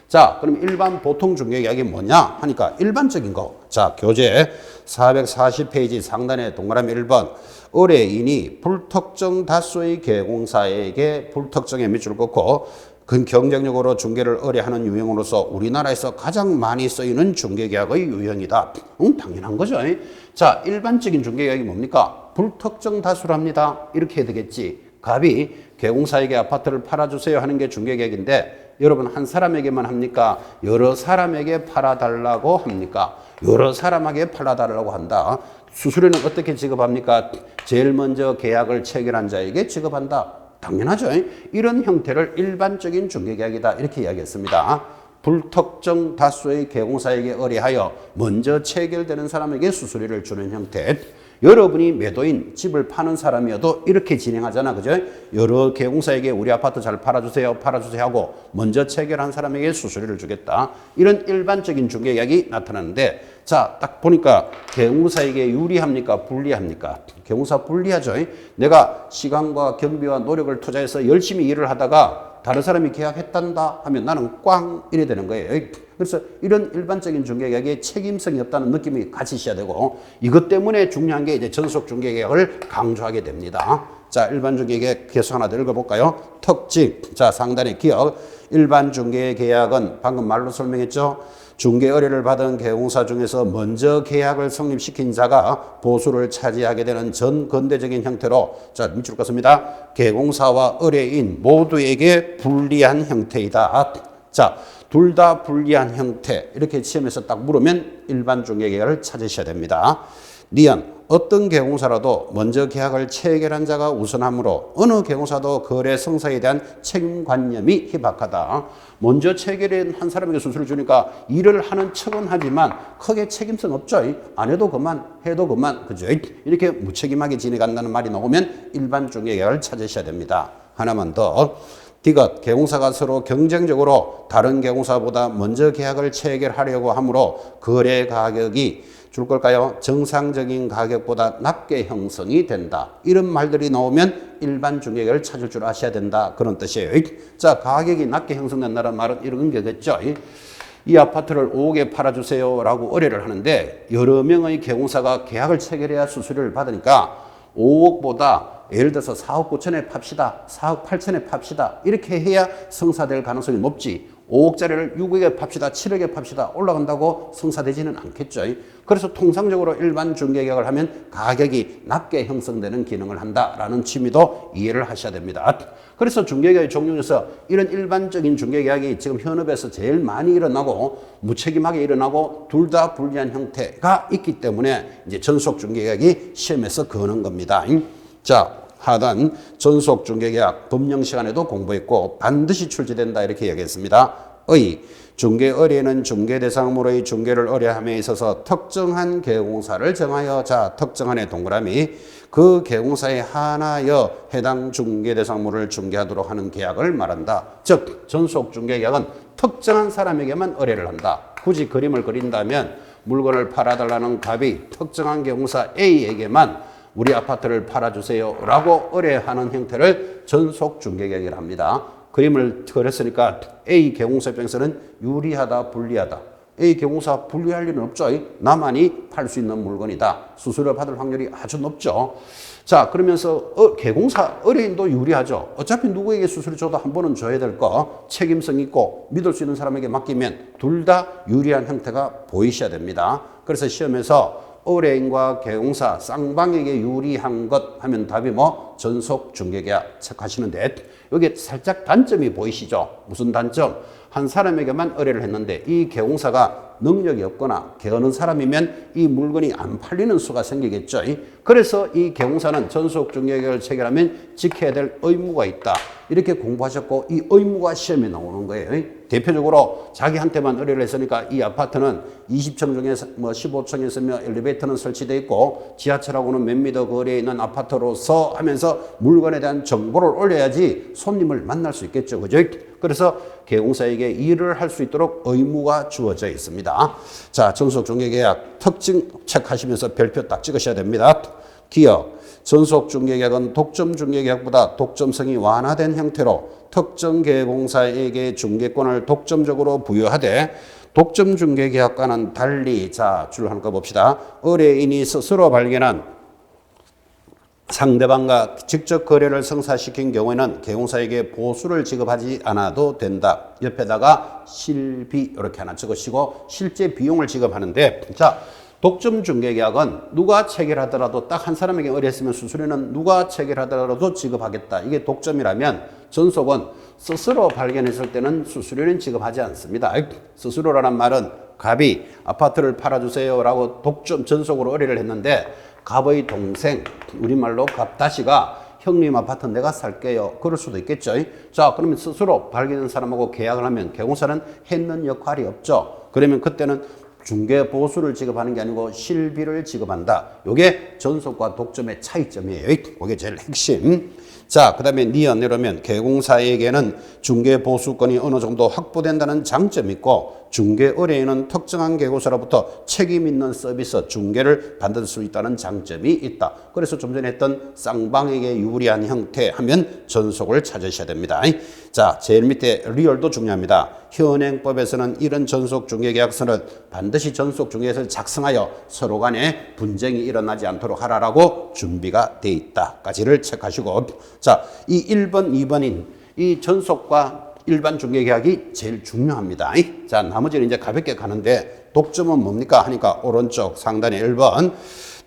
자, 그럼 일반 보통 중개계약이 뭐냐 하니까 일반적인 거. 자, 교재 440페이지 상단에 동그라미 1번 의뢰인이 불특정 다수의 개공사에게 불특정의 밑줄을 긋고 그 경쟁력으로 중개를 의뢰하는 유형으로서 우리나라에서 가장 많이 쓰이는 중개계약의 유형이다. 당연한 거죠. 자, 일반적인 중개계약이 뭡니까? 불특정 다수랍니다. 이렇게 해야 되겠지. 갑이 개공사에게 아파트를 팔아주세요 하는 게 중개계약인데 여러분 한 사람에게만 합니까? 여러 사람에게 팔아달라고 합니까? 여러 사람에게 팔아달라고 한다. 수수료는 어떻게 지급합니까? 제일 먼저 계약을 체결한 자에게 지급한다. 당연하죠. 이런 형태를 일반적인 중개계약이다. 이렇게 이야기했습니다. 불특정 다수의 개공사에게 의뢰하여 먼저 체결되는 사람에게 수수료를 주는 형태. 여러분이 매도인 집을 파는 사람이어도 이렇게 진행하잖아. 그죠? 여러 개공사에게 우리 아파트 잘 팔아주세요 하고 먼저 체결한 사람에게 수수료를 주겠다. 이런 일반적인 중개계약이 나타나는데 자, 딱 보니까 개공사에게 유리합니까? 불리합니까? 개공사 불리하죠. 내가 시간과 경비와 노력을 투자해서 열심히 일을 하다가 다른 사람이 계약했단다 하면 나는 꽝 이래 되는 거예요. 그래서 이런 일반적인 중개계약에 책임성이 없다는 느낌이 같이 있어야 되고 이것 때문에 중요한 게 이제 전속 중개계약을 강조하게 됩니다. 자, 일반 중개계약 계속 하나 더 읽어볼까요? 특징. 자, 상단에 기억. 일반 중개계약은 방금 말로 설명했죠. 중개 의뢰를 받은 개공사 중에서 먼저 계약을 성립시킨 자가 보수를 차지하게 되는 전건대적인 형태로 자, 밑줄 긋습니다. 개공사와 의뢰인 모두에게 불리한 형태이다. 자, 둘 다 불리한 형태 이렇게 시험에서 딱 물으면 일반 중개계약을 찾으셔야 됩니다. 니은 어떤 개공사라도 먼저 계약을 체결한 자가 우선하므로 어느 개공사도 거래 성사에 대한 책임관념이 희박하다. 먼저 체결한 사람에게 수수료를 주니까 일을 하는 척은 하지만 크게 책임성 없죠. 안 해도 그만, 해도 그만. 그죠? 이렇게 무책임하게 지내간다는 말이 나오면 일반 중개계약을 찾으셔야 됩니다. 하나만 더. 디귿, 개공사가 서로 경쟁적으로 다른 개공사보다 먼저 계약을 체결하려고 하므로 거래 가격이 줄 걸까요? 정상적인 가격보다 낮게 형성이 된다. 이런 말들이 나오면 일반 중개계약을 찾을 줄 아셔야 된다. 그런 뜻이에요. 자, 가격이 낮게 형성된다는 말은 이런 게겠죠. 이 아파트를 5억에 팔아주세요 라고 의뢰를 하는데 여러 명의 개공사가 계약을 체결해야 수수료를 받으니까 5억보다 예를 들어서 4억 9천에 팝시다. 4억 8천에 팝시다. 이렇게 해야 성사될 가능성이 높지. 5억짜리를 6억에 팝시다, 7억에 팝시다 올라간다고 성사되지는 않겠죠. 그래서 통상적으로 일반 중개계약을 하면 가격이 낮게 형성되는 기능을 한다라는 취미도 이해를 하셔야 됩니다. 그래서 중개계약의 종류 중에서 이런 일반적인 중개계약이 지금 현업에서 제일 많이 일어나고 무책임하게 일어나고 둘 다 불리한 형태가 있기 때문에 이제 전속 중개계약이 시험에서 거는 겁니다. 자, 하단 전속 중개계약 법령 시간에도 공부했고 반드시 출제된다 이렇게 얘기했습니다. 중개 의뢰는 중개 대상물의 중개를 의뢰함에 있어서 특정한 계공사를 정하여 특정한의 동그라미 그 계공사에 한하여 해당 중개 대상물을 중개하도록 하는 계약을 말한다. 즉 전속 중개계약은 특정한 사람에게만 의뢰를 한다. 굳이 그림을 그린다면 물건을 팔아달라는 갑이 특정한 계공사 A에게만 우리 아파트를 팔아주세요 라고 의뢰하는 형태를 전속 중개계약이라 합니다. 그림을 그렸으니까 A 계공사 입장에서는 유리하다, 불리하다. A 계공사 불리할 일은 없죠. 나만이 팔 수 있는 물건이다. 수수료 받을 확률이 아주 높죠. 자, 그러면서 계공사 의뢰인도 유리하죠. 어차피 누구에게 수수료 줘도 한 번은 줘야 될 거 책임성 있고 믿을 수 있는 사람에게 맡기면 둘 다 유리한 형태가 보이셔야 됩니다. 그래서 시험에서 의뢰인과 계공사 쌍방에게 유리한 것 하면 답이 전속 중개계약 체크하시는데 여기 살짝 단점이 보이시죠? 무슨 단점? 한 사람에게만 의뢰를 했는데 이 계공사가 능력이 없거나 게으른 사람이면 이 물건이 안 팔리는 수가 생기겠죠. 그래서 이 계공사는 전속 중개계약을 체결하면 지켜야 될 의무가 있다. 이렇게 공부하셨고 이 의무가 시험에 나오는 거예요. 대표적으로 자기한테만 의뢰를 했으니까 이 아파트는 20층 중에 15층에 있으며 엘리베이터는 설치되어 있고 지하철하고는 몇 미터 거리에 있는 아파트로서 하면서 물건에 대한 정보를 올려야지 손님을 만날 수 있겠죠. 그죠? 그래서 계공사에게 일을 할 수 있도록 의무가 주어져 있습니다. 자, 전속 중개계약 특징 체크하시면서 별표 딱 찍으셔야 됩니다. 기억. 전속 중개계약은 독점 중개계약보다 독점성이 완화된 형태로 특정 계공사에게 중개권을 독점적으로 부여하되 독점 중개계약과는 달리 줄 하나 봅시다. 의뢰인이 스스로 발견한 상대방과 직접 거래를 성사시킨 경우에는 계공사에게 보수를 지급하지 않아도 된다. 옆에다가 실비 이렇게 하나 적으시고 실제 비용을 지급하는데 독점 중개계약은 누가 체결하더라도 딱 한 사람에게 의뢰했으면 수수료는 누가 체결하더라도 지급하겠다. 이게 독점이라면 전속은 스스로 발견했을 때는 수수료는 지급하지 않습니다. 스스로라는 말은 갑이 아파트를 팔아주세요 라고 독점 전속으로 의뢰를 했는데 갑의 동생 우리말로 갑다시가 형님 아파트 내가 살게요. 그럴 수도 있겠죠. 자, 그러면 스스로 발견한 사람하고 계약을 하면 계공사는 했는 역할이 없죠. 그러면 그때는 중개 보수를 지급하는 게 아니고 실비를 지급한다. 이게 전속과 독점의 차이점이에요. 이게 제일 핵심. 자, 그 다음에 내려오면 계공사에게는 중개 보수권이 어느 정도 확보된다는 장점이 있고 중개 의뢰인은 특정한 계공사로부터 책임 있는 서비스 중개를 받을 수 있다는 장점이 있다. 그래서 좀 전에 했던 쌍방에게 유리한 형태 하면 전속을 찾으셔야 됩니다. 자, 제일 밑에 리얼도 중요합니다. 현행법에서는 이런 전속 중개계약서는 반드시 전속 중개계약서를 작성하여 서로 간에 분쟁이 일어나지 않도록 하라라고 준비가 돼 있다까지를 체크하시고 자, 이 1번, 2번인 이 전속과 일반 중개계약이 제일 중요합니다. 자, 나머지는 이제 가볍게 가는데 독점은 뭡니까 하니까 오른쪽 상단에 1번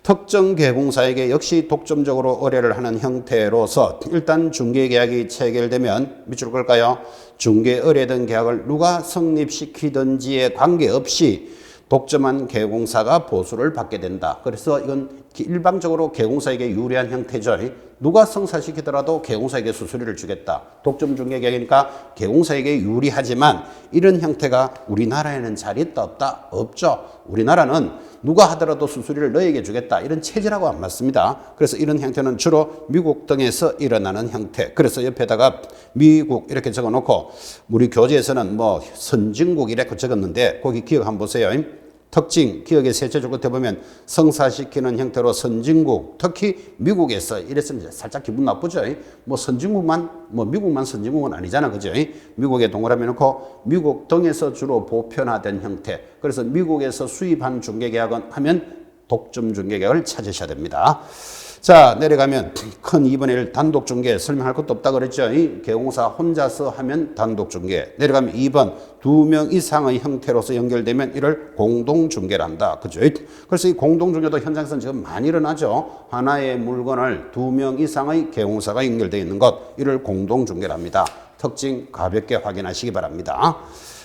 특정 계공사에게 역시 독점적으로 의뢰를 하는 형태로서 일단 중개계약이 체결되면 밑줄 걸까요? 중개 의뢰된 계약을 누가 성립시키든지에 관계없이 독점한 계공사가 보수를 받게 된다. 그래서 이건 일방적으로 계공사에게 유리한 형태죠. 누가 성사시키더라도 계공사에게 수수료를 주겠다. 독점 중개계약이니까 계공사에게 유리하지만 이런 형태가 우리나라에는 잘 있다 없다? 없죠. 우리나라는 누가 하더라도 수수료를 너에게 주겠다. 이런 체제라고 안 맞습니다. 그래서 이런 형태는 주로 미국 등에서 일어나는 형태. 그래서 옆에다가 미국 이렇게 적어놓고 우리 교재에서는 선진국 이렇게 적었는데 거기 기억 한번 보세요. 특징, 기억의 세체줄 끝에 보면 성사시키는 형태로 선진국, 특히 미국에서 이랬으면 살짝 기분 나쁘죠. 선진국만, 미국만 선진국은 아니잖아. 그죠? 미국에 동그라미 놓고 미국 등에서 주로 보편화된 형태. 그래서 미국에서 수입한 중개계약은 하면 독점 중개계약을 찾으셔야 됩니다. 자, 내려가면 큰 2분의 1 단독 중개 설명할 것도 없다 그랬죠. 이 개공사 혼자서 하면 단독 중개. 내려가면 2번 2명 이상의 형태로서 연결되면 이를 공동 중개를 한다. 그죠? 그래서 이 공동 중개도 현장에서는 지금 많이 일어나죠. 하나의 물건을 2명 이상의 개공사가 연결되어 있는 것, 이를 공동 중개를 합니다. 특징 가볍게 확인하시기 바랍니다.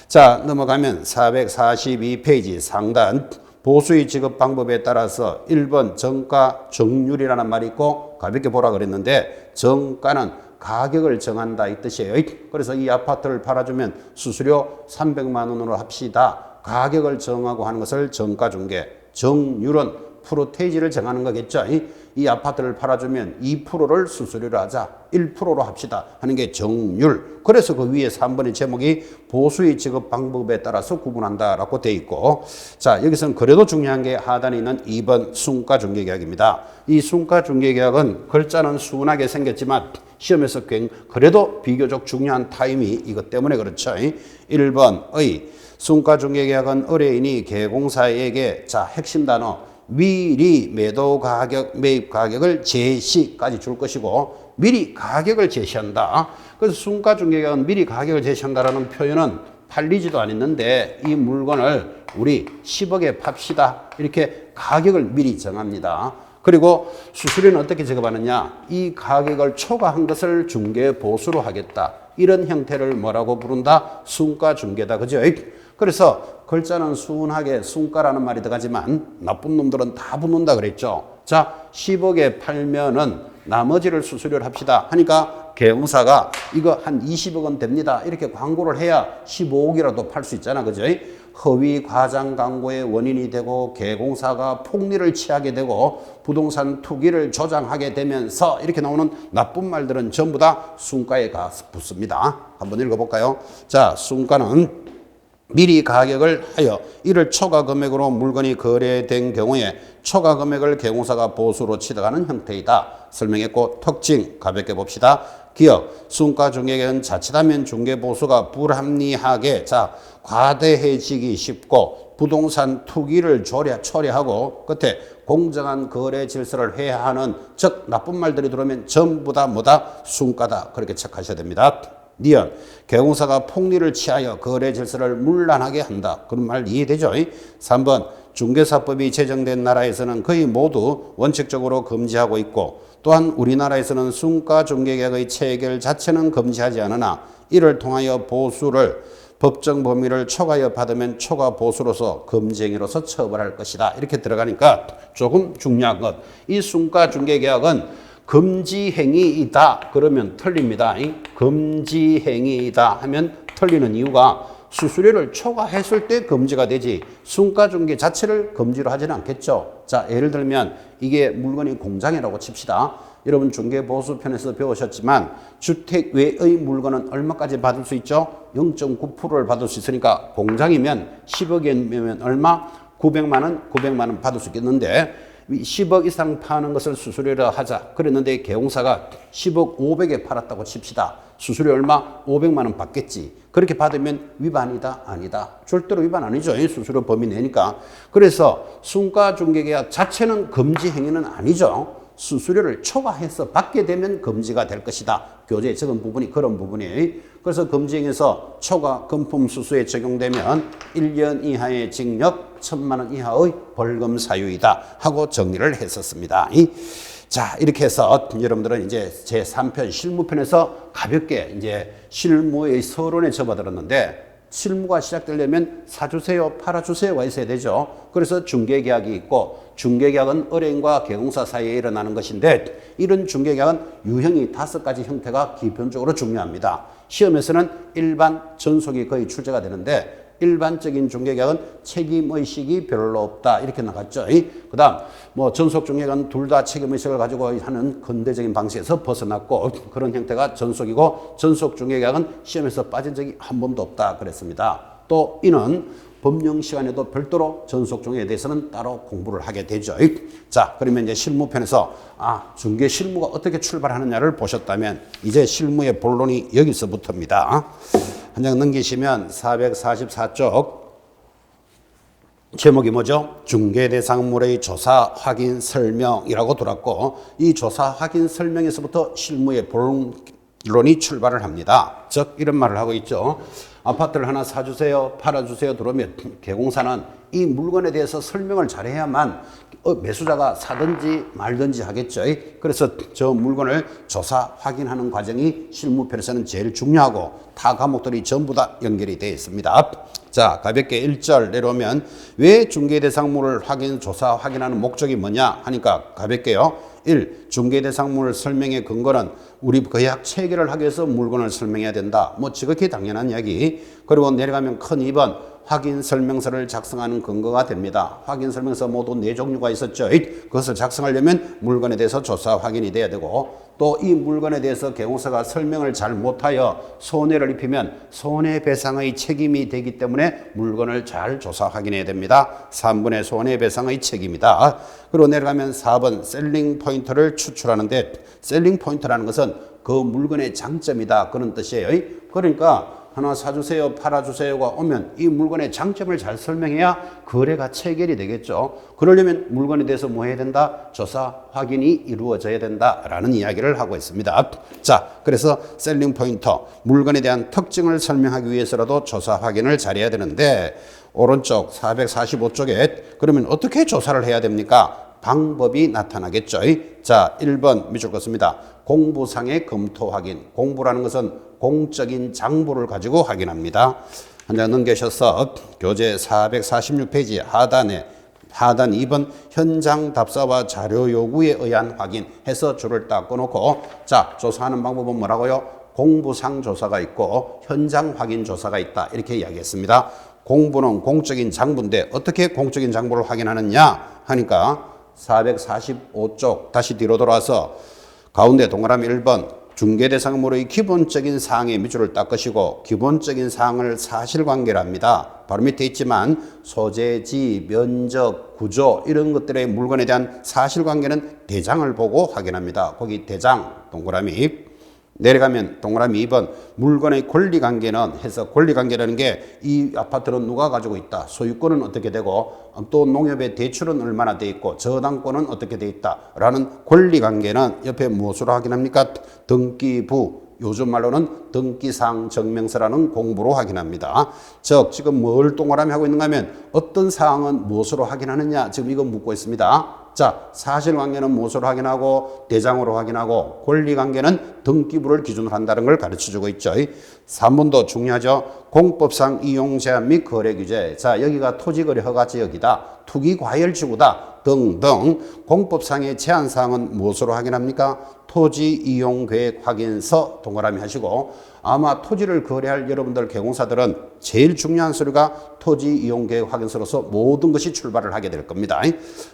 자, 넘어가면 442페이지 상단 보수의 지급 방법에 따라서 1번 정가 정률이라는 말이 있고 가볍게 보라 그랬는데 정가는 가격을 정한다 이 뜻이에요. 그래서 이 아파트를 팔아주면 수수료 300만 원으로 합시다. 가격을 정하고 하는 것을 정가 중개. 정률은 프로테이지를 정하는 거겠죠. 이 아파트를 팔아주면 2%를 수수료로 하자. 1%로 합시다 하는 게 정률. 그래서 그 위에 3번의 제목이 보수의 지급 방법에 따라서 구분한다라고 돼 있고, 자, 여기서는 그래도 중요한 게 하단에 있는 2번 순가 중개계약입니다. 이 순가 중개계약은 글자는 순하게 생겼지만 시험에서 그래도 비교적 중요한 타임이 이것 때문에 그렇죠. 1번의 순가 중개계약은 의뢰인이 개공사에게, 자, 핵심 단어 미리 매도 가격, 매입 가격을 제시까지 줄 것이고 미리 가격을 제시한다. 그래서 순가 중개계약은 미리 가격을 제시한다라는 표현은 팔리지도 않았는데 이 물건을 우리 10억에 팝시다. 이렇게 가격을 미리 정합니다. 그리고 수수료는 어떻게 적어봤느냐? 이 가격을 초과한 것을 중개 보수로 하겠다. 이런 형태를 뭐라고 부른다? 순가 중개다. 그죠? 그래서 글자는 순하게 순가라는 말이 들어가지만 나쁜 놈들은 다 붙는다 그랬죠. 자, 10억에 팔면은 나머지를 수수료를 합시다 하니까 개공사가 이거 한 20억은 됩니다. 이렇게 광고를 해야 15억이라도 팔 수 있잖아. 그죠? 허위 과장 광고의 원인이 되고 개공사가 폭리를 취하게 되고 부동산 투기를 조장하게 되면서 이렇게 나오는 나쁜 말들은 전부 다 순가에 붙습니다. 한번 읽어볼까요? 자, 순가는 미리 가격을 하여 이를 초과 금액으로 물건이 거래된 경우에 초과 금액을 개공사가 보수로 취득하는 형태이다. 설명했고 특징 가볍게 봅시다. 기억, 순가 중개계약은 자칫하면 중개보수가 불합리하게, 자, 과대해지기 쉽고 부동산 투기를 초래하고 끝에 공정한 거래 질서를 해하는, 즉 나쁜 말들이 들어오면 전부 다 뭐다? 순가다. 그렇게 체크하셔야 됩니다. 니은, 개공사가 폭리를 취하여 거래 질서를 문란하게 한다. 그런 말 이해되죠? 3번, 중개사법이 제정된 나라에서는 거의 모두 원칙적으로 금지하고 있고 또한 우리나라에서는 순가 중개계약의 체결 자체는 금지하지 않으나 이를 통하여 보수를 법정 범위를 초과하여 받으면 초과 보수로서 금지행위로서 처벌할 것이다. 이렇게 들어가니까 조금 중요한 것. 이 순가 중개계약은 금지행위이다. 그러면 틀립니다. 금지행위이다 하면 틀리는 이유가 수수료를 초과했을 때 금지가 되지 순가중개 자체를 금지로 하지는 않겠죠. 자, 예를 들면 이게 물건이 공장이라고 칩시다. 여러분 중개보수편에서 배우셨지만 주택 외의 물건은 얼마까지 받을 수 있죠? 0.9%를 받을 수 있으니까 공장이면 10억이면 얼마? 900만 원 받을 수 있겠는데 10억 이상 파는 것을 수수료로 하자 그랬는데 개공사가 10억 500에 팔았다고 칩시다. 수수료 얼마? 500만 원 받겠지. 그렇게 받으면 위반이다? 아니다? 절대로 위반 아니죠. 수수료 범위 내니까. 그래서 순가중개계약 자체는 금지 행위는 아니죠. 수수료를 초과해서 받게 되면 금지가 될 것이다. 교재에 적은 부분이 그런 부분이에요. 그래서 금지행위에서 초과 금품 수수에 적용되면 1년 이하의 징역, 1,000만 원 이하의 벌금 사유이다 하고 정리를 했었습니다. 자, 이렇게 해서 여러분들은 이제 제3편 실무편에서 가볍게 이제 실무의 서론에 접어들었는데 실무가 시작되려면 사주세요, 팔아주세요가 있어야 되죠. 그래서 중개계약이 있고 중개계약은 의뢰인과 개공사 사이에 일어나는 것인데 이런 중개계약은 유형이 5가지 형태가 기본적으로 중요합니다. 시험에서는 일반 전속이 거의 출제가 되는데 일반적인 중개계약은 책임의식이 별로 없다 이렇게 나갔죠. 그 다음 뭐 전속 중개계약은 둘 다 책임의식을 가지고 하는 근대적인 방식에서 벗어났고 그런 형태가 전속이고 전속 중개계약은 시험에서 빠진 적이 한 번도 없다 그랬습니다. 또 이는 법령 시간에도 별도로 전속 중개에 대해서는 따로 공부를 하게 되죠. 자, 그러면 이제 실무편에서 중개 실무가 어떻게 출발하느냐를 보셨다면 이제 실무의 본론이 여기서부터입니다. 한 장 넘기시면 444쪽 제목이 뭐죠? 중개대상물의 조사 확인 설명이라고 들었고, 이 조사 확인 설명에서부터 실무의 본론이 출발을 합니다. 즉 이런 말을 하고 있죠. 아파트를 하나 사주세요, 팔아주세요 들어오면 개공사는 이 물건에 대해서 설명을 잘해야만 매수자가 사든지 말든지 하겠죠. 그래서 저 물건을 조사 확인하는 과정이 실무편에서는 제일 중요하고 타 과목들이 전부 다 연결이 되어 있습니다. 자, 가볍게 1절 내려오면 왜 중개대상물을 조사 확인하는 목적이 뭐냐 하니까 가볍게요. 1. 중개대상물 설명의 근거는 우리 계약 체결을 하기 위해서 물건을 설명해야 된다. 뭐 지극히 당연한 이야기. 그리고 내려가면 큰 2번 확인 설명서를 작성하는 근거가 됩니다. 확인 설명서 모두 4종류가 있었죠. 그것을 작성하려면 물건에 대해서 조사 확인이 돼야 되고 또 이 물건에 대해서 개공사가 설명을 잘 못하여 손해를 입히면 손해배상의 책임이 되기 때문에 물건을 잘 조사 확인해야 됩니다. 3번의 손해배상의 책임이다. 그리고 내려가면 4번 셀링 포인트를 추출하는데 셀링 포인트라는 것은 그 물건의 장점이다 그런 뜻이에요. 그러니까 하나 사주세요, 팔아주세요가 오면 이 물건의 장점을 잘 설명해야 거래가 체결이 되겠죠. 그러려면 물건에 대해서 뭐 해야 된다? 조사 확인이 이루어져야 된다라는 이야기를 하고 있습니다. 자, 그래서 셀링 포인터, 물건에 대한 특징을 설명하기 위해서라도 조사 확인을 잘해야 되는데 오른쪽 445쪽에 그러면 어떻게 조사를 해야 됩니까? 방법이 나타나겠죠. 자, 1번 밑줄 긋습니다. 공부상의 검토 확인. 공부라는 것은 공적인 장부를 가지고 확인합니다. 한 장 넘기셔서 교재 446페이지 하단 2번 현장 답사와 자료 요구에 의한 확인해서 줄을 딱 꺼놓고 자, 조사하는 방법은 뭐라고요? 공부상 조사가 있고 현장 확인 조사가 있다. 이렇게 이야기했습니다. 공부는 공적인 장부인데 어떻게 공적인 장부를 확인하느냐 하니까 445쪽 다시 뒤로 돌아와서 가운데 동그라미 1번 중개대상물의 기본적인 사항에 밑줄을 닦으시고 기본적인 사항을 사실관계로 합니다. 바로 밑에 있지만 소재지, 면적, 구조 이런 것들의 물건에 대한 사실관계는 대장을 보고 확인합니다. 거기 대장 동그라미 내려가면 동그라미 2번 물건의 권리관계는 해서 권리관계라는 게 이 아파트는 누가 가지고 있다. 소유권은 어떻게 되고 또 농협의 대출은 얼마나 돼 있고 저당권은 어떻게 돼 있다라는 권리관계는 옆에 무엇으로 확인합니까? 등기부 요즘 말로는 등기사항 증명서라는 공부로 확인합니다. 즉 지금 뭘 동그라미 하고 있는가 하면 어떤 사항은 무엇으로 확인하느냐 지금 이거 묻고 있습니다. 자, 사실관계는 무엇으로 확인하고 대장으로 확인하고 권리관계는 등기부를 기준으로 한다는 걸 가르쳐주고 있죠. 3번도 중요하죠. 공법상 이용 제한 및 거래 규제. 자, 여기가 토지거래 허가지역이다. 투기과열지구다. 등등 공법상의 제한사항은 무엇으로 확인합니까? 토지 이용 계획 확인서 동그라미 하시고 아마 토지를 거래할 여러분들 개공사들은 제일 중요한 서류가 토지 이용 계획 확인서로서 모든 것이 출발을 하게 될 겁니다.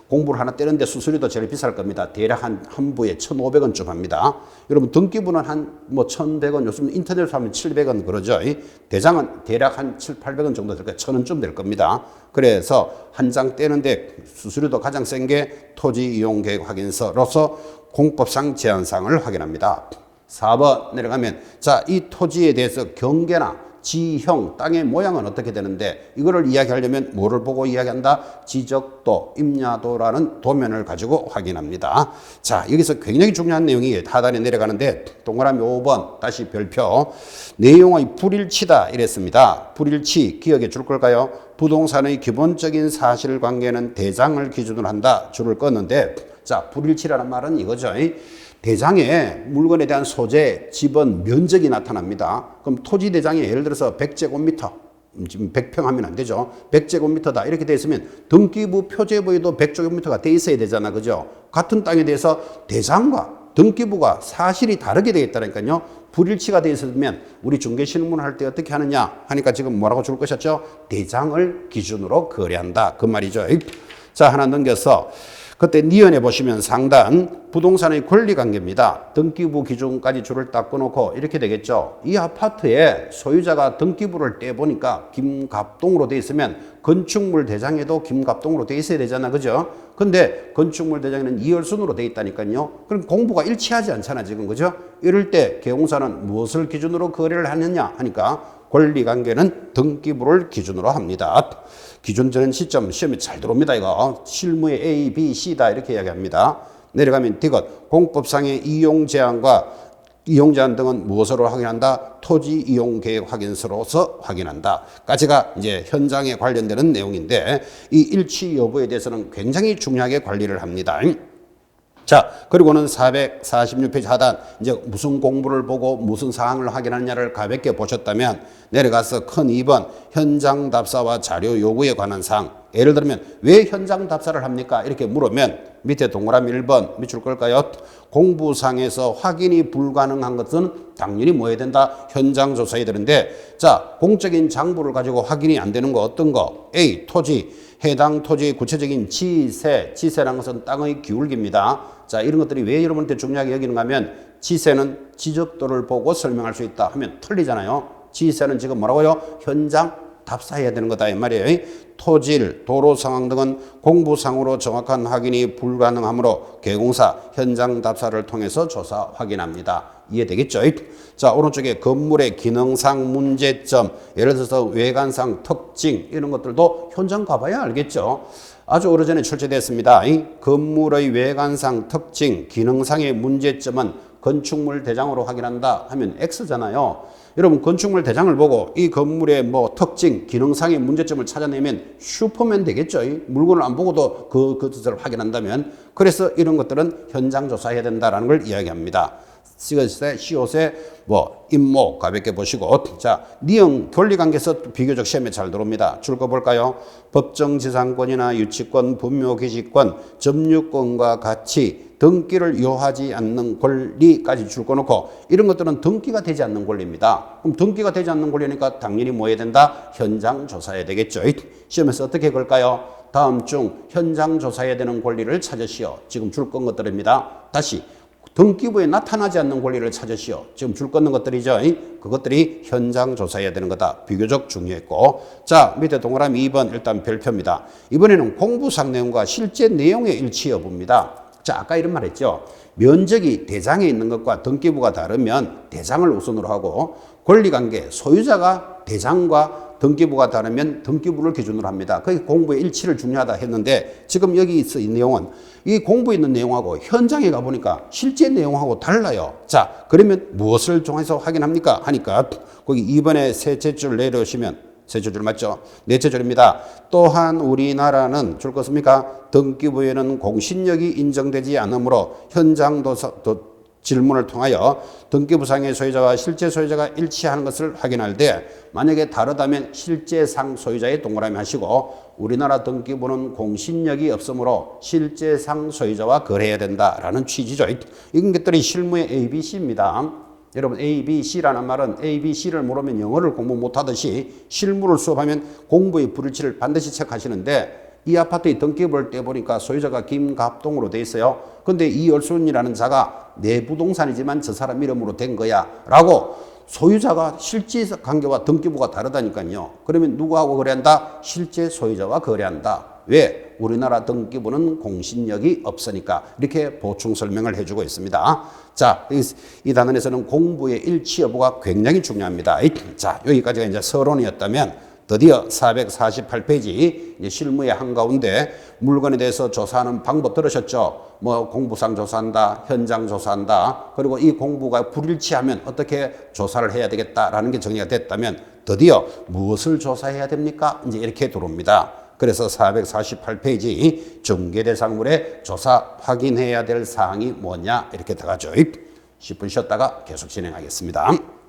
공부를 하나 떼는데 수수료도 제일 비쌀 겁니다. 대략 한 부에 1,500원쯤 합니다. 여러분 등기부는 한 1,100원 요즘 인터넷으로 하면 700원 그러죠. 대장은 대략 한 700~800원 정도 될 거예요. 1,000원쯤 될 겁니다. 그래서 한 장 떼는데 수수료도 가장 센 게 토지 이용 계획 확인서로서 공법상 제한사항을 확인합니다. 4번 내려가면 자, 이 토지에 대해서 경계나 지형, 땅의 모양은 어떻게 되는데 이거를 이야기하려면 뭐를 보고 이야기한다? 지적도, 임야도라는 도면을 가지고 확인합니다. 자, 여기서 굉장히 중요한 내용이 하단에 내려가는데 동그라미 5번 다시 별표 내용의 불일치다 이랬습니다. 불일치 기억해 줄 걸까요? 부동산의 기본적인 사실관계는 대장을 기준으로 한다. 줄을 껐는데 자, 불일치라는 말은 이거죠. 대장에 물건에 대한 소재, 지번, 면적이 나타납니다. 그럼 토지 대장에 예를 들어서 100제곱미터, 지금 100평 하면 안 되죠. 100제곱미터다 이렇게 돼 있으면 등기부 표제부에도 100제곱미터가 돼 있어야 되잖아. 그죠? 같은 땅에 대해서 대장과 등기부가 사실이 다르게 되어 있다니까요. 불일치가 되어 있으면 우리 중개실무를 할 때 어떻게 하느냐 하니까 지금 뭐라고 줄 것이었죠? 대장을 기준으로 거래한다. 그 말이죠. 자, 하나 넘겨서 그때 니은에 보시면 상단 부동산의 권리관계입니다. 등기부 기준까지 줄을 딱 꺼놓고 이렇게 되겠죠. 이 아파트에 소유자가 등기부를 떼보니까 김갑동으로 돼 있으면 건축물 대장에도 김갑동으로 돼 있어야 되잖아. 그죠? 근데 건축물 대장에는 이열순으로 돼 있다니까요. 그럼 공부가 일치하지 않잖아 지금. 그죠? 이럴 때 개공사는 무엇을 기준으로 거래를 하느냐 하니까 권리관계는 등기부를 기준으로 합니다. 기준되는 시점 시험에 잘 들어옵니다. 이거 실무의 A, B, C다 이렇게 이야기합니다. 내려가면 디귿 공법상의 이용 제한과 이용 제한 등은 무엇으로 확인한다? 토지 이용 계획 확인서로서 확인한다. 까지가 이제 현장에 관련되는 내용인데 이 일치 여부에 대해서는 굉장히 중요하게 관리를 합니다. 자, 그리고는 446페이지 하단 이제 무슨 공부를 보고 무슨 사항을 확인하느냐를 가볍게 보셨다면 내려가서 큰 2번 현장 답사와 자료 요구에 관한 사항. 예를 들면 왜 현장 답사를 합니까? 이렇게 물으면 밑에 동그라미 1번 밑줄 걸까요? 공부상에서 확인이 불가능한 것은 당연히 뭐 해야 된다? 현장 조사해야 되는데 자, 공적인 장부를 가지고 확인이 안 되는 거 어떤 거? A. 토지. 해당 토지의 구체적인 지세, 지세라는 것은 땅의 기울기입니다. 자, 이런 것들이 왜 여러분한테 중요하게 여기는가 하면 지세는 지적도를 보고 설명할 수 있다 하면 틀리잖아요. 지세는 지금 뭐라고요? 현장 답사해야 되는 거다 이 말이에요. 토질, 도로 상황 등은 공부상으로 정확한 확인이 불가능하므로 개공사 현장 답사를 통해서 조사 확인합니다. 이해되겠죠? 자, 오른쪽에 건물의 기능상 문제점, 예를 들어서 외관상 특징 이런 것들도 현장 가봐야 알겠죠. 아주 오래전에 출제됐습니다. 이 건물의 외관상 특징, 기능상의 문제점은 건축물 대장으로 확인한다 하면 X잖아요. 여러분 건축물 대장을 보고 이 건물의 뭐 특징, 기능상의 문제점을 찾아내면 슈퍼맨 되겠죠. 물건을 안 보고도 그것을 확인한다면 그래서 이런 것들은 현장 조사해야 된다라는 걸 이야기합니다. 시옷의 뭐 임목 가볍게 보시고 자 니은 권리관계에서 비교적 시험에 잘 들어옵니다. 줄 거 볼까요? 법정지상권이나 유치권, 분묘기지권, 점유권과 같이 등기를 요하지 않는 권리까지 줄 거 놓고 이런 것들은 등기가 되지 않는 권리입니다. 그럼 등기가 되지 않는 권리니까 당연히 뭐 해야 된다? 현장 조사해야 되겠죠. 시험에서 어떻게 걸까요? 다음 중 현장 조사해야 되는 권리를 찾으시오. 지금 줄 건 것들입니다. 다시 등기부에 나타나지 않는 권리를 찾으시오. 지금 줄 건 것들이죠. 그것들이 현장 조사해야 되는 거다. 비교적 중요했고 자 밑에 동그라미 2번 일단 별표입니다. 이번에는 공부상 내용과 실제 내용의 일치 여부입니다. 자 아까 이런 말 했죠. 면적이 대장에 있는 것과 등기부가 다르면 대장을 우선으로 하고 권리관계 소유자가 대장과 등기부가 다르면 등기부를 기준으로 합니다. 그게 공부의 일치를 중요하다 했는데 지금 여기 있어 이 내용은 이 공부에 있는 내용하고 현장에 가보니까 실제 내용하고 달라요. 자 그러면 무엇을 통해서 확인합니까? 하니까 거기 2번에 셋째 줄 내려오시면 셋째 줄 맞죠? 넷째 줄입니다. 또한 우리나라는 줄 것입니까? 등기부에는 공신력이 인정되지 않으므로 현장 질문을 통하여 등기부상의 소유자와 실제 소유자가 일치하는 것을 확인할 때 만약에 다르다면 실제상 소유자의 동그라미 하시고 우리나라 등기부는 공신력이 없으므로 실제상 소유자와 거래해야 된다라는 취지죠. 이런 것들이 실무의 ABC입니다. 여러분 ABC라는 말은 ABC를 모르면 영어를 공부 못하듯이 실무를 수업하면 공부의 불일치를 반드시 체크하시는데 이 아파트의 등기부를 떼보니까 소유자가 김갑동으로 돼 있어요. 근데 이열순이라는 자가 내 부동산이지만 저 사람 이름으로 된 거야 라고 소유자가 실제 관계와 등기부가 다르다니까요. 그러면 누구하고 거래한다? 실제 소유자와 거래한다. 왜? 우리나라 등기부는 공신력이 없으니까 이렇게 보충 설명을 해주고 있습니다. 자, 이 단원에서는 공부의 일치 여부가 굉장히 중요합니다. 자, 여기까지가 이제 서론이었다면 드디어 448페이지 실무의 한가운데 물건에 대해서 조사하는 방법 들으셨죠? 뭐 공부상 조사한다, 현장 조사한다. 그리고 이 공부가 불일치하면 어떻게 조사를 해야 되겠다라는 게 정리가 됐다면 드디어 무엇을 조사해야 됩니까? 이제 이렇게 들어옵니다. 그래서 448페이지 전개대상물의 조사 확인해야 될 사항이 뭐냐 이렇게 들어가죠. 10분 쉬었다가 계속 진행하겠습니다.